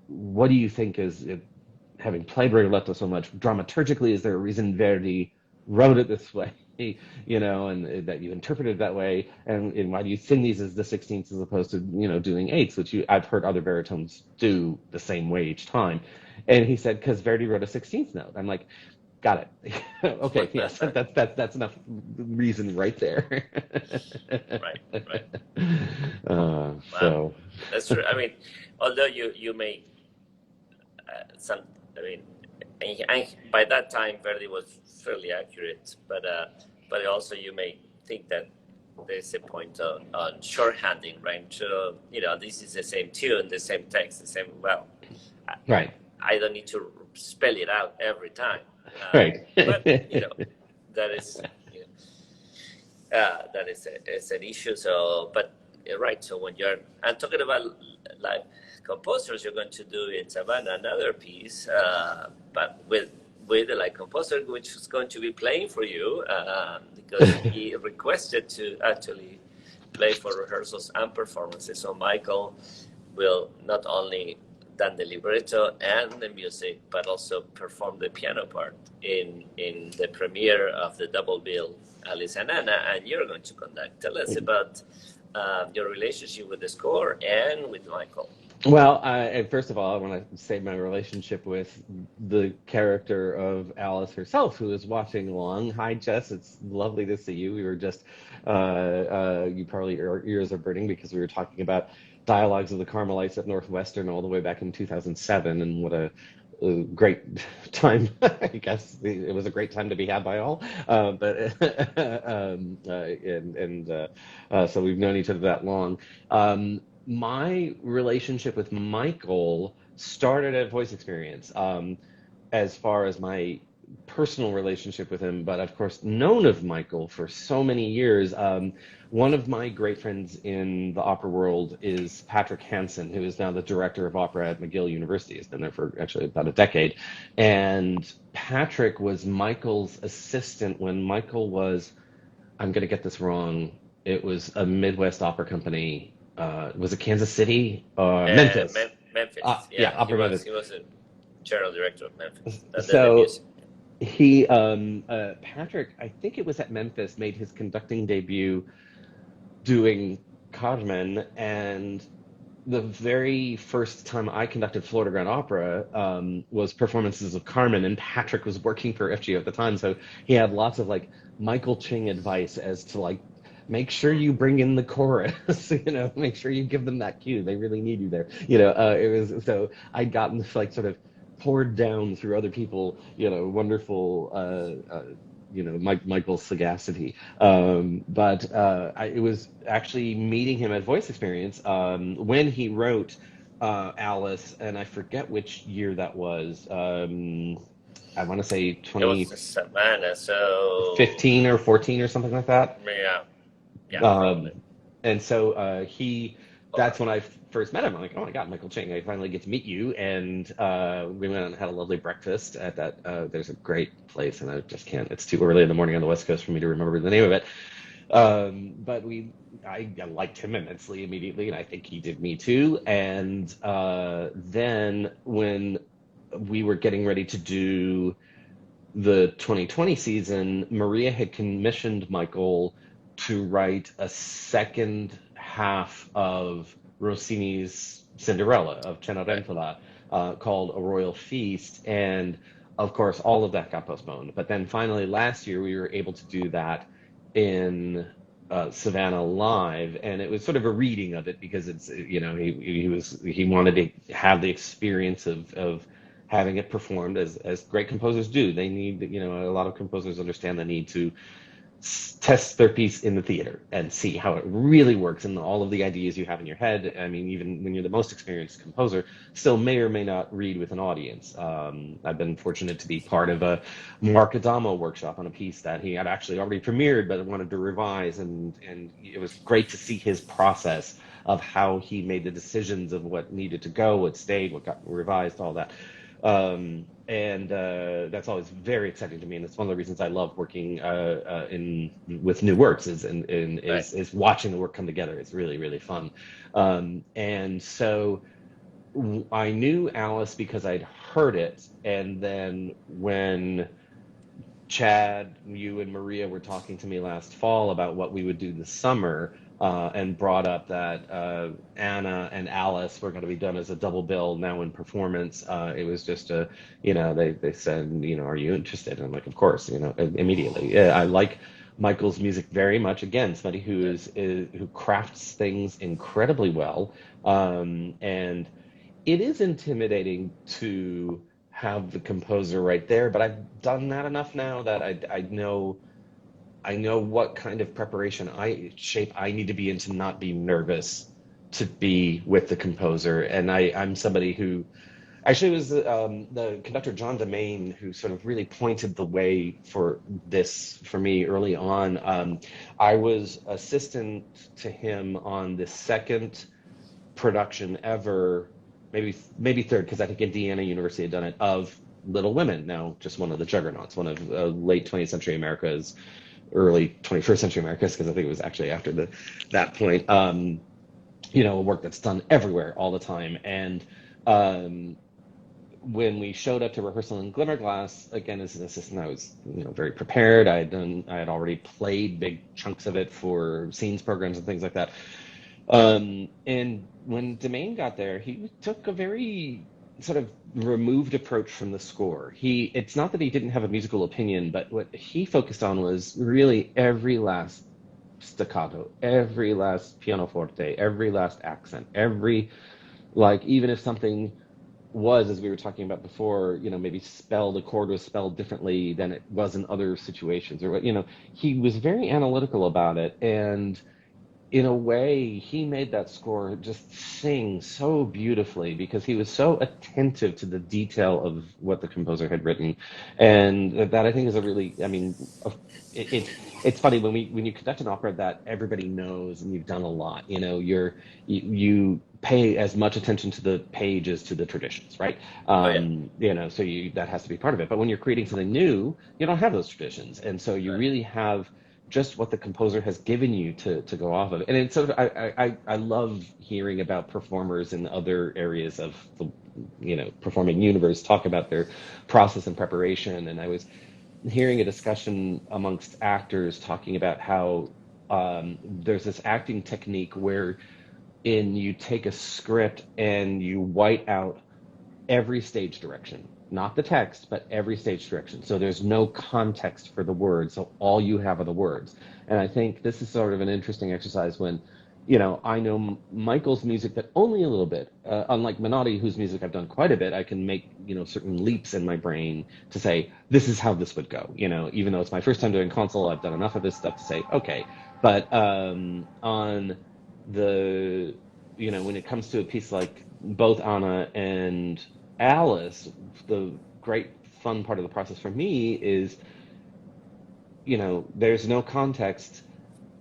Speaker 2: what do you think is it, having played Rigoletto so much, dramaturgically, is there a reason Verdi wrote it this way? And that you interpreted it that way, and why do you sing these as the 16ths as opposed to, doing eighths, which I've heard other baritones do the same way each time. And he said, because Verdi wrote a 16th note. I'm like, got it. Okay, yes, that's enough reason right there.
Speaker 1: Right. Right. Wow.
Speaker 2: So,
Speaker 1: That's true. I mean, although you may some, I mean, by that time Verdi was fairly accurate, but also you may think that there's a point on shorthanding, right? So this is the same tune, the same text, the same. Well, I,
Speaker 2: right,
Speaker 1: I don't need to spell it out every time,
Speaker 2: right.
Speaker 1: but that is. That is an issue. So, but right. So when you're and talking about live composers, you're going to do in Savannah another piece, but with a live composer, which is going to be playing for you because he requested to actually play for rehearsals and performances. So Michael will not only done the libretto and the music, but also perform the piano part in the premiere of the double bill Alice and Anna, and you're going to conduct. Tell us about your relationship with the score and with Michael.
Speaker 2: Well, and first of all, I want to say my relationship with the character of Alice herself, who is watching along. Hi, Jess. It's lovely to see you. We were just, you probably, your ears are burning because we were talking about Dialogues of the Carmelites at Northwestern all the way back in 2007, and what a great time. I guess it was a great time to be had by all. So we've known each other that long. My relationship with Michael started at Voice Experience, as far as my personal relationship with him, but of course known of Michael for so many years. One of my great friends in the opera world is Patrick Hansen, who is now the director of opera at McGill University. He's been there for actually about a decade. And Patrick was Michael's assistant when Michael was, I'm going to get this wrong, it was a Midwest opera company. Was it Kansas City? Memphis.
Speaker 1: Memphis.
Speaker 2: Yeah,
Speaker 1: Yeah,
Speaker 2: Opera Memphis.
Speaker 1: he was a general director of Memphis. And then the
Speaker 2: So
Speaker 1: music.
Speaker 2: he, Patrick, I think it was at Memphis, made his conducting debut doing Carmen, and the very first time I conducted Florida Grand Opera was performances of Carmen, and Patrick was working for FGO at the time, so he had lots of like Michael Ching advice as to like make sure you bring in the chorus, make sure you give them that cue. They really need you there. It was, so I'd gotten like sort of poured down through other people, wonderful, Michael's sagacity. But it was actually meeting him at Voice Experience when he wrote Alice, and I forget which year that was. I want to say
Speaker 1: It was
Speaker 2: 2015
Speaker 1: the Savannah, so
Speaker 2: or 14 or something like that.
Speaker 1: yeah, yeah, probably.
Speaker 2: Um, and so that's
Speaker 1: Or
Speaker 2: when I first met him. I'm like, oh my God, Michael Chang, I finally get to meet you. And we went and had a lovely breakfast at that. There's a great place, and I just can't, it's too early in the morning on the West Coast for me to remember the name of it. But I liked him immensely immediately, and I think he did me too. And then when we were getting ready to do the 2020 season, Maria had commissioned Michael to write a second half of Rossini's Cinderella of
Speaker 1: right.
Speaker 2: Cenerentola, called A Royal Feast. And of course, all of that got postponed. But then finally last year, we were able to do that in Savannah live, and it was sort of a reading of it because it's he wanted to have the experience of having it performed as great composers do. They need, a lot of composers understand the need to test their piece in the theater and see how it really works, and all of the ideas you have in your head. I mean, even when you're the most experienced composer, still may or may not read with an audience. I've been fortunate to be part of a Mark Adamo workshop on a piece that he had actually already premiered but wanted to revise, and it was great to see his process of how he made the decisions of what needed to go, what stayed, what got revised, all that. And that's always very exciting to me, and it's one of the reasons I love working in with new works
Speaker 1: Right.
Speaker 2: is watching the work come together. It's really really fun. And so I knew Alice because I'd heard it, and then when Chad, you and Maria were talking to me last fall about what we would do this summer, and brought up that Anna and Alice were going to be done as a double bill now in performance. It was just they said, are you interested? And I'm like, of course, immediately. Yeah, I like Michael's music very much. Again, somebody
Speaker 1: Yeah.
Speaker 2: is who crafts things incredibly well, and it is intimidating to have the composer right there, but I've done that enough now that I know what kind of preparation shape I need to be in to not be nervous to be with the composer. And I'm somebody who actually was the conductor John Demain who sort of really pointed the way for this for me early on. I was assistant to him on the second production ever, maybe third, because I think Indiana University had done it, of Little Women. Now, just one of the juggernauts, one of late 20th century America's, early 21st century America's, because I think it was actually after that point. A work that's done everywhere all the time. And um, when we showed up to rehearsal in Glimmerglass, again as an assistant, I was very prepared. I had already played big chunks of it for scenes programs and things like that. And when Demain got there, he took a very sort of removed approach from the score. It's not that he didn't have a musical opinion, but what he focused on was really every last staccato, every last pianoforte, every last accent, like, even if something was, as we were talking about before, maybe the chord was spelled differently than it was in other situations, or he was very analytical about it. And in a way, he made that score just sing so beautifully because he was so attentive to the detail of what the composer had written, and that I think is a really, I mean, it's funny when you conduct an opera that everybody knows and you've done a lot. You pay as much attention to the page as to the traditions, right?
Speaker 1: Oh yeah.
Speaker 2: So that has to be part of it. But when you're creating something new, you don't have those traditions, and so you
Speaker 1: Right.
Speaker 2: really have just what the composer has given you to go off of. And it's sort of, I love hearing about performers in other areas of the performing universe talk about their process and preparation. And I was hearing a discussion amongst actors talking about how there's this acting technique where you take a script and you white out every stage direction. not the text, but every stage direction. So there's no context for the words. So all you have are the words. And I think this is sort of an interesting exercise when, I know Michael's music, but only a little bit. Unlike Minotti, whose music I've done quite a bit, I can make, certain leaps in my brain to say, this is how this would go. Even though it's my first time doing console, I've done enough of this stuff to say, okay. But on the, when it comes to a piece like both Anna and Alice, the great fun part of the process for me is, there's no context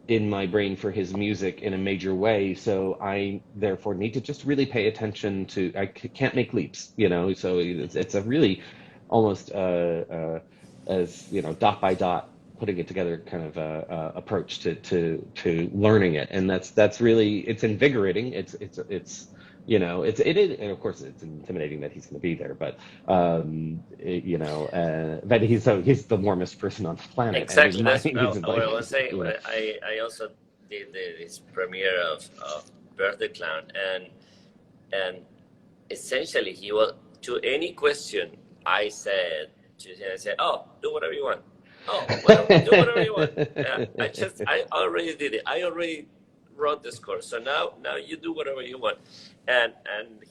Speaker 2: in my brain for his music in a major way, so I therefore need to just really pay attention to. Can't make leaps, So it's a really almost as dot by dot putting it together kind of approach to learning it, and that's really it's invigorating. It is, and of course it's intimidating that he's going to be there, but but he's the warmest person on the planet.
Speaker 1: Exactly.
Speaker 2: And
Speaker 1: That's
Speaker 2: he's
Speaker 1: what
Speaker 2: like,
Speaker 1: I was saying. I also did this premiere of Birthday Clown, and essentially he was, to any question I said to him, I said, "Oh, do whatever you want. Oh, well, do whatever you want. I already did it. I already wrote the score. So now you do whatever you want." And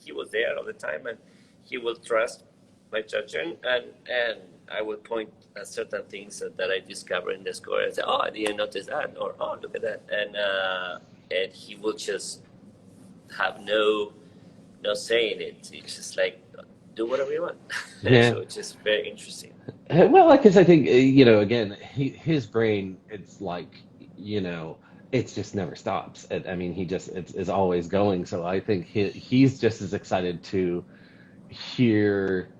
Speaker 1: he was there all the time, and he will trust my judgment, and I will point at certain things that I discover in the score and say, "Oh, I didn't notice that," or "Oh, look at that," and he will just have no say in it. It's just like, do whatever you want.
Speaker 2: yeah.
Speaker 1: So it's just very interesting.
Speaker 2: Well, because I think again, his brain, it's like it just never stops. I mean, he just is always going. So I think he's just as excited to hear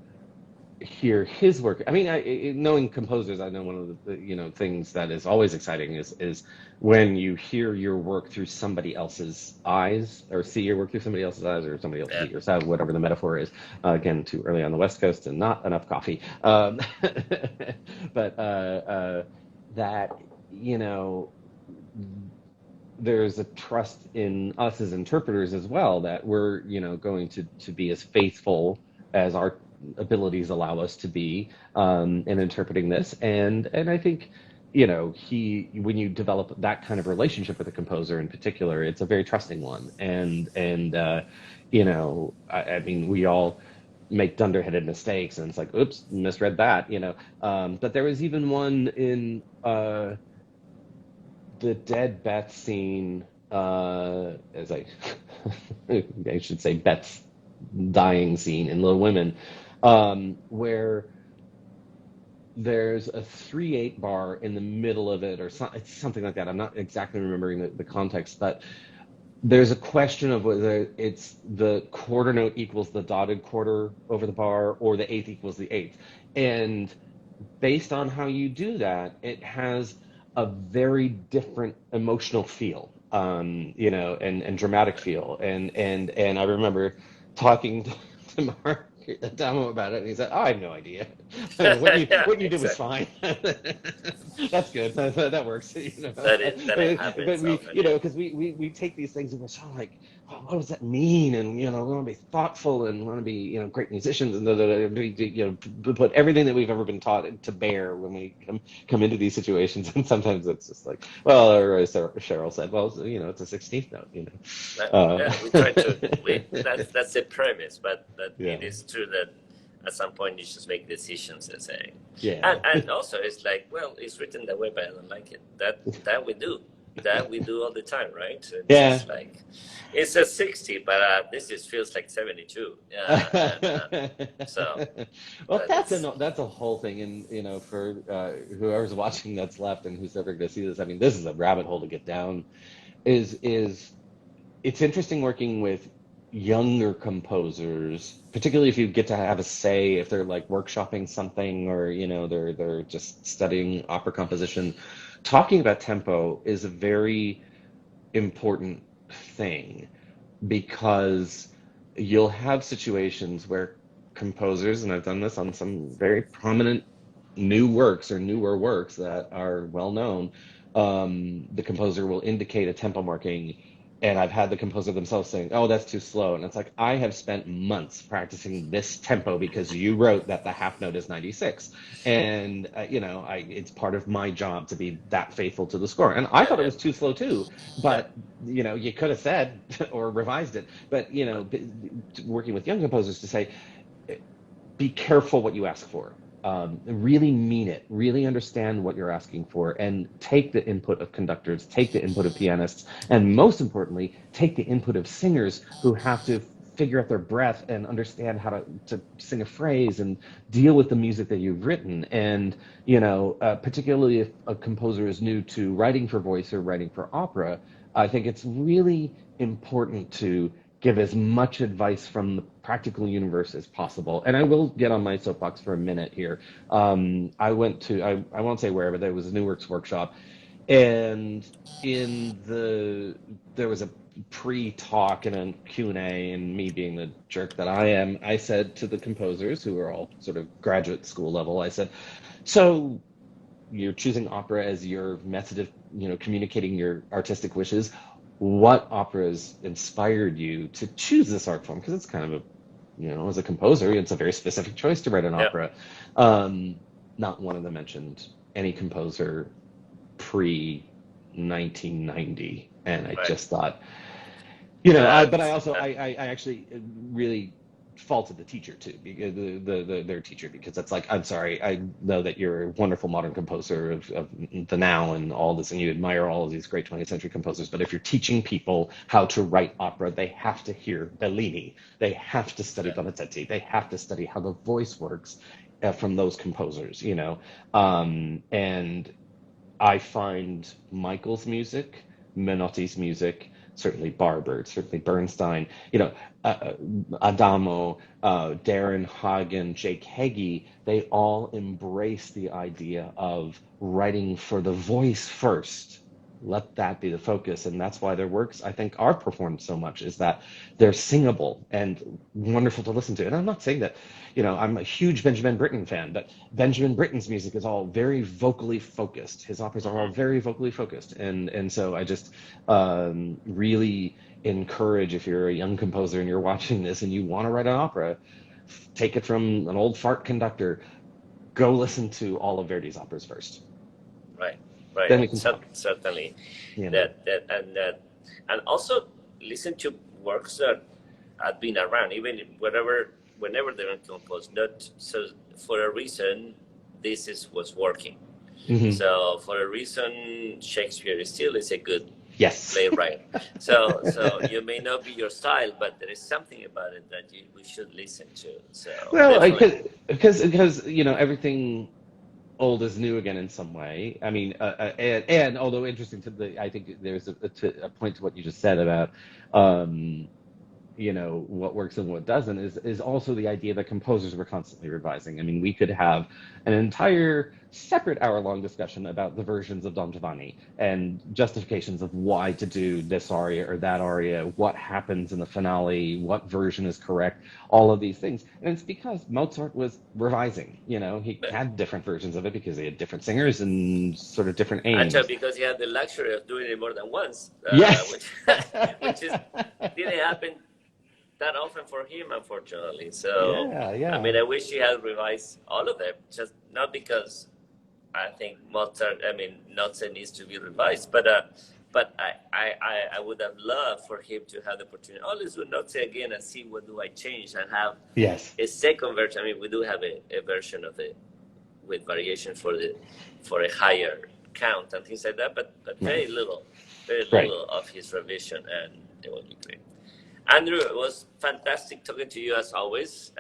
Speaker 2: his work. I mean, knowing composers, I know one of the things that is always exciting is when you hear your work through somebody else's eyes, or see your work through somebody else's eyes, or somebody else see your side, whatever the metaphor is. Again, too early on the West Coast and not enough coffee. But that there's a trust in us as interpreters as well, that we're going to be as faithful as our abilities allow us to be in interpreting this, and I think when you develop that kind of relationship with a composer in particular, it's a very trusting one, and I mean, we all make dunderheaded mistakes, and it's like, oops, misread that, but there was even one in the dead Beth scene, as I should say, Beth's dying scene in Little Women, where there's a 3/8 bar in the middle of it, or it's something like that. I'm not exactly remembering the context, but there's a question of whether it's the quarter note equals the dotted quarter over the bar, or the eighth equals the eighth. And based on how you do that, it has a very different emotional feel, and dramatic feel. And I remember talking to Mark Adamo about it, and he said, "Oh, I have no idea. What you did was fine. That's good. That works."
Speaker 1: That happens
Speaker 2: But we,
Speaker 1: often.
Speaker 2: because we take these things and we're so like, oh, what does that mean? And we want to be thoughtful and want to be great musicians, and put everything that we've ever been taught to bear when we come into these situations. And sometimes it's just like, well, or as Cheryl said, well, it's a 16th note.
Speaker 1: We try to. That's the premise, but it is true that at some point you just make decisions and say, and also it's like, well, it's written that way, but I don't like it. That we do all the time, right? So it's just like, it's a 60, but this feels like 72. So
Speaker 2: well, that's a whole thing, and for whoever's watching that's left and who's ever going to see this, I mean, this is a rabbit hole to get down. Is it's interesting working with younger composers, particularly if you get to have a say, if they're like workshopping something, or they're just studying opera composition. Talking about tempo is a very important thing, because you'll have situations where composers, and I've done this on some very prominent new works or newer works that are well known, the composer will indicate a tempo marking and I've had the composer themselves saying, "Oh, that's too slow." And it's like, I have spent months practicing this tempo because you wrote that the half note is 96. And it's part of my job to be that faithful to the score. And I
Speaker 1: Yeah,
Speaker 2: thought it
Speaker 1: yeah,
Speaker 2: was too slow too,
Speaker 1: yeah.
Speaker 2: but you could have said or revised it. But working with young composers to say, be careful what you ask for. Really mean it. Really understand what you're asking for, and take the input of conductors, take the input of pianists, and most importantly, take the input of singers who have to figure out their breath and understand how to sing a phrase and deal with the music that you've written. And particularly if a composer is new to writing for voice or writing for opera, I think it's really important to give as much advice from the practical universe as possible. And I will get on my soapbox for a minute here. I went to, I won't say where, but there was a New Works workshop. And there was a pre-talk and a Q&A, and me being the jerk that I am, I said to the composers, who are all sort of graduate school level, I said, so you're choosing opera as your method of communicating your artistic wishes. What operas inspired you to choose this art form? Because it's kind of as a composer, it's a very specific choice to write an
Speaker 1: Yeah.
Speaker 2: opera. Not one of them mentioned any composer pre 1990, and I
Speaker 1: Right.
Speaker 2: just thought, but I
Speaker 1: That's
Speaker 2: also I actually really faulted the teacher too, because their teacher, because it's like, I'm sorry, I know that you're a wonderful modern composer of the now and all this, and you admire all of these great 20th century composers, but if you're teaching people how to write opera, they have to hear Bellini, they have to study
Speaker 1: yeah.
Speaker 2: Donizetti, they have to study how the voice works from those composers, and I find Michael's music, Menotti's music, certainly Barber, certainly Bernstein, Adamo, Darren Hagen, Jake Heggie, they all embrace the idea of writing for the voice first. Let that be the focus. And that's why their works, I think, are performed so much, is that they're singable and wonderful to listen to. And I'm not saying that, I'm a huge Benjamin Britten fan, but Benjamin Britten's music is all very vocally focused. His operas are all
Speaker 1: Hmm.
Speaker 2: very vocally focused. And so I just really encourage, if you're a young composer and you're watching this and you want to write an opera, take it from an old fart conductor. Go listen to all of Verdi's operas first.
Speaker 1: Right. Right.
Speaker 2: Then we can talk.
Speaker 1: Certainly.
Speaker 2: You know.
Speaker 1: And also listen to works that have been around, even whenever they're composed. Not so for a reason. This is what's working.
Speaker 2: Hmm.
Speaker 1: So for a reason, Shakespeare still is a good
Speaker 2: Yes.
Speaker 1: playwright. So you may not be your style, but there is something about it that we should listen to. So
Speaker 2: Well,
Speaker 1: definitely.
Speaker 2: because everything old is new again in some way. I mean, and although interesting I think there's a point to what you just said about, um, what works and what doesn't, is also the idea that composers were constantly revising. I mean, we could have an entire separate hour-long discussion about the versions of Don Giovanni and justifications of why to do this aria or that aria, what happens in the finale, what version is correct, all of these things. And it's because Mozart was revising. He
Speaker 1: But
Speaker 2: had different versions of it because he had different singers and sort of different
Speaker 1: actually,
Speaker 2: aims.
Speaker 1: because he had the luxury of doing it more than once,
Speaker 2: Yes.
Speaker 1: which is didn't happen that often for him, unfortunately. So,
Speaker 2: Yeah,
Speaker 1: I
Speaker 2: yeah.
Speaker 1: mean, I wish he had revised all of them, just not because I think Mozart, I mean, Nozze needs to be revised, but I would have loved for him to have the opportunity. Oh, let's do Nozze again and see what do I change and have
Speaker 2: Yes.
Speaker 1: a second version. I mean, we do have a version of it with variation for a higher count and things like that, but
Speaker 2: Right.
Speaker 1: very
Speaker 2: Right.
Speaker 1: little of his revision, and it will be great. Andrew, it was fantastic talking to you as always.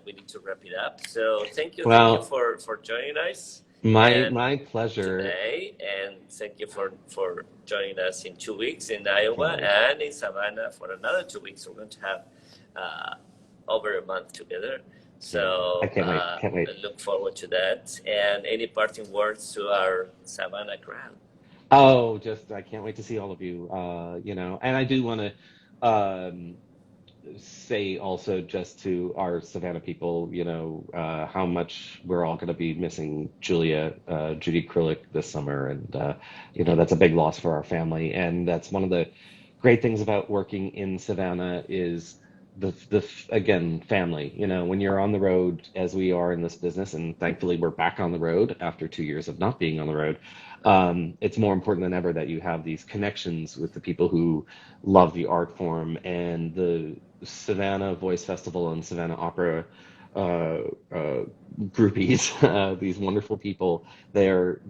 Speaker 1: We need to wrap it up. So thank you
Speaker 2: Well,
Speaker 1: for joining us
Speaker 2: my
Speaker 1: and
Speaker 2: my pleasure.
Speaker 1: today, and thank you for joining us in 2 weeks in
Speaker 2: I can't
Speaker 1: Iowa
Speaker 2: wait.
Speaker 1: and in Savannah for another 2 weeks. We're going to have uh, over a month together.
Speaker 2: Yeah, I
Speaker 1: So
Speaker 2: can't wait. Can't wait.
Speaker 1: look forward to that. And any parting words to our Savannah crowd?
Speaker 2: Oh, just I can't wait to see all of you. And I do want to say also just to our Savannah people, how much we're all going to be missing Judy Krulik this summer, and that's a big loss for our family, and that's one of the great things about working in Savannah is again, family. You know, when you're on the road, as we are in this business, and thankfully we're back on the road after 2 years of not being on the road, it's more important than ever that you have these connections with the people who love the art form. And the Savannah Voice Festival and Savannah Opera uh, uh, groupies, these wonderful people. They're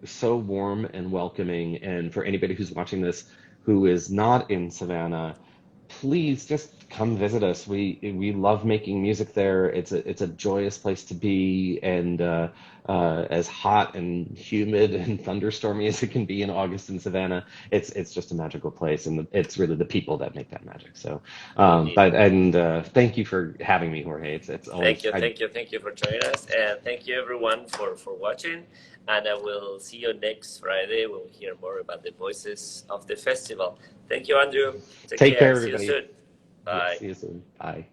Speaker 2: so warm and welcoming. And for anybody who's watching this who is not in Savannah, please just come visit us. We love making music there. It's a joyous place to be, and as hot and humid and thunderstormy as it can be in August in Savannah, it's just a magical place, and it's really the people that make that magic. So,
Speaker 1: Indeed.
Speaker 2: but and thank you for having me, Jorge. It's
Speaker 1: Thank
Speaker 2: always
Speaker 1: you, thank you, thank you for joining us, and thank you everyone for watching. And I will see you next Friday. We'll hear more about the voices of the festival. Thank you, Andrew. Take
Speaker 2: take
Speaker 1: care.
Speaker 2: care,
Speaker 1: See you
Speaker 2: everybody.
Speaker 1: soon.
Speaker 2: Yes,
Speaker 1: Bye.
Speaker 2: see you soon. Bye.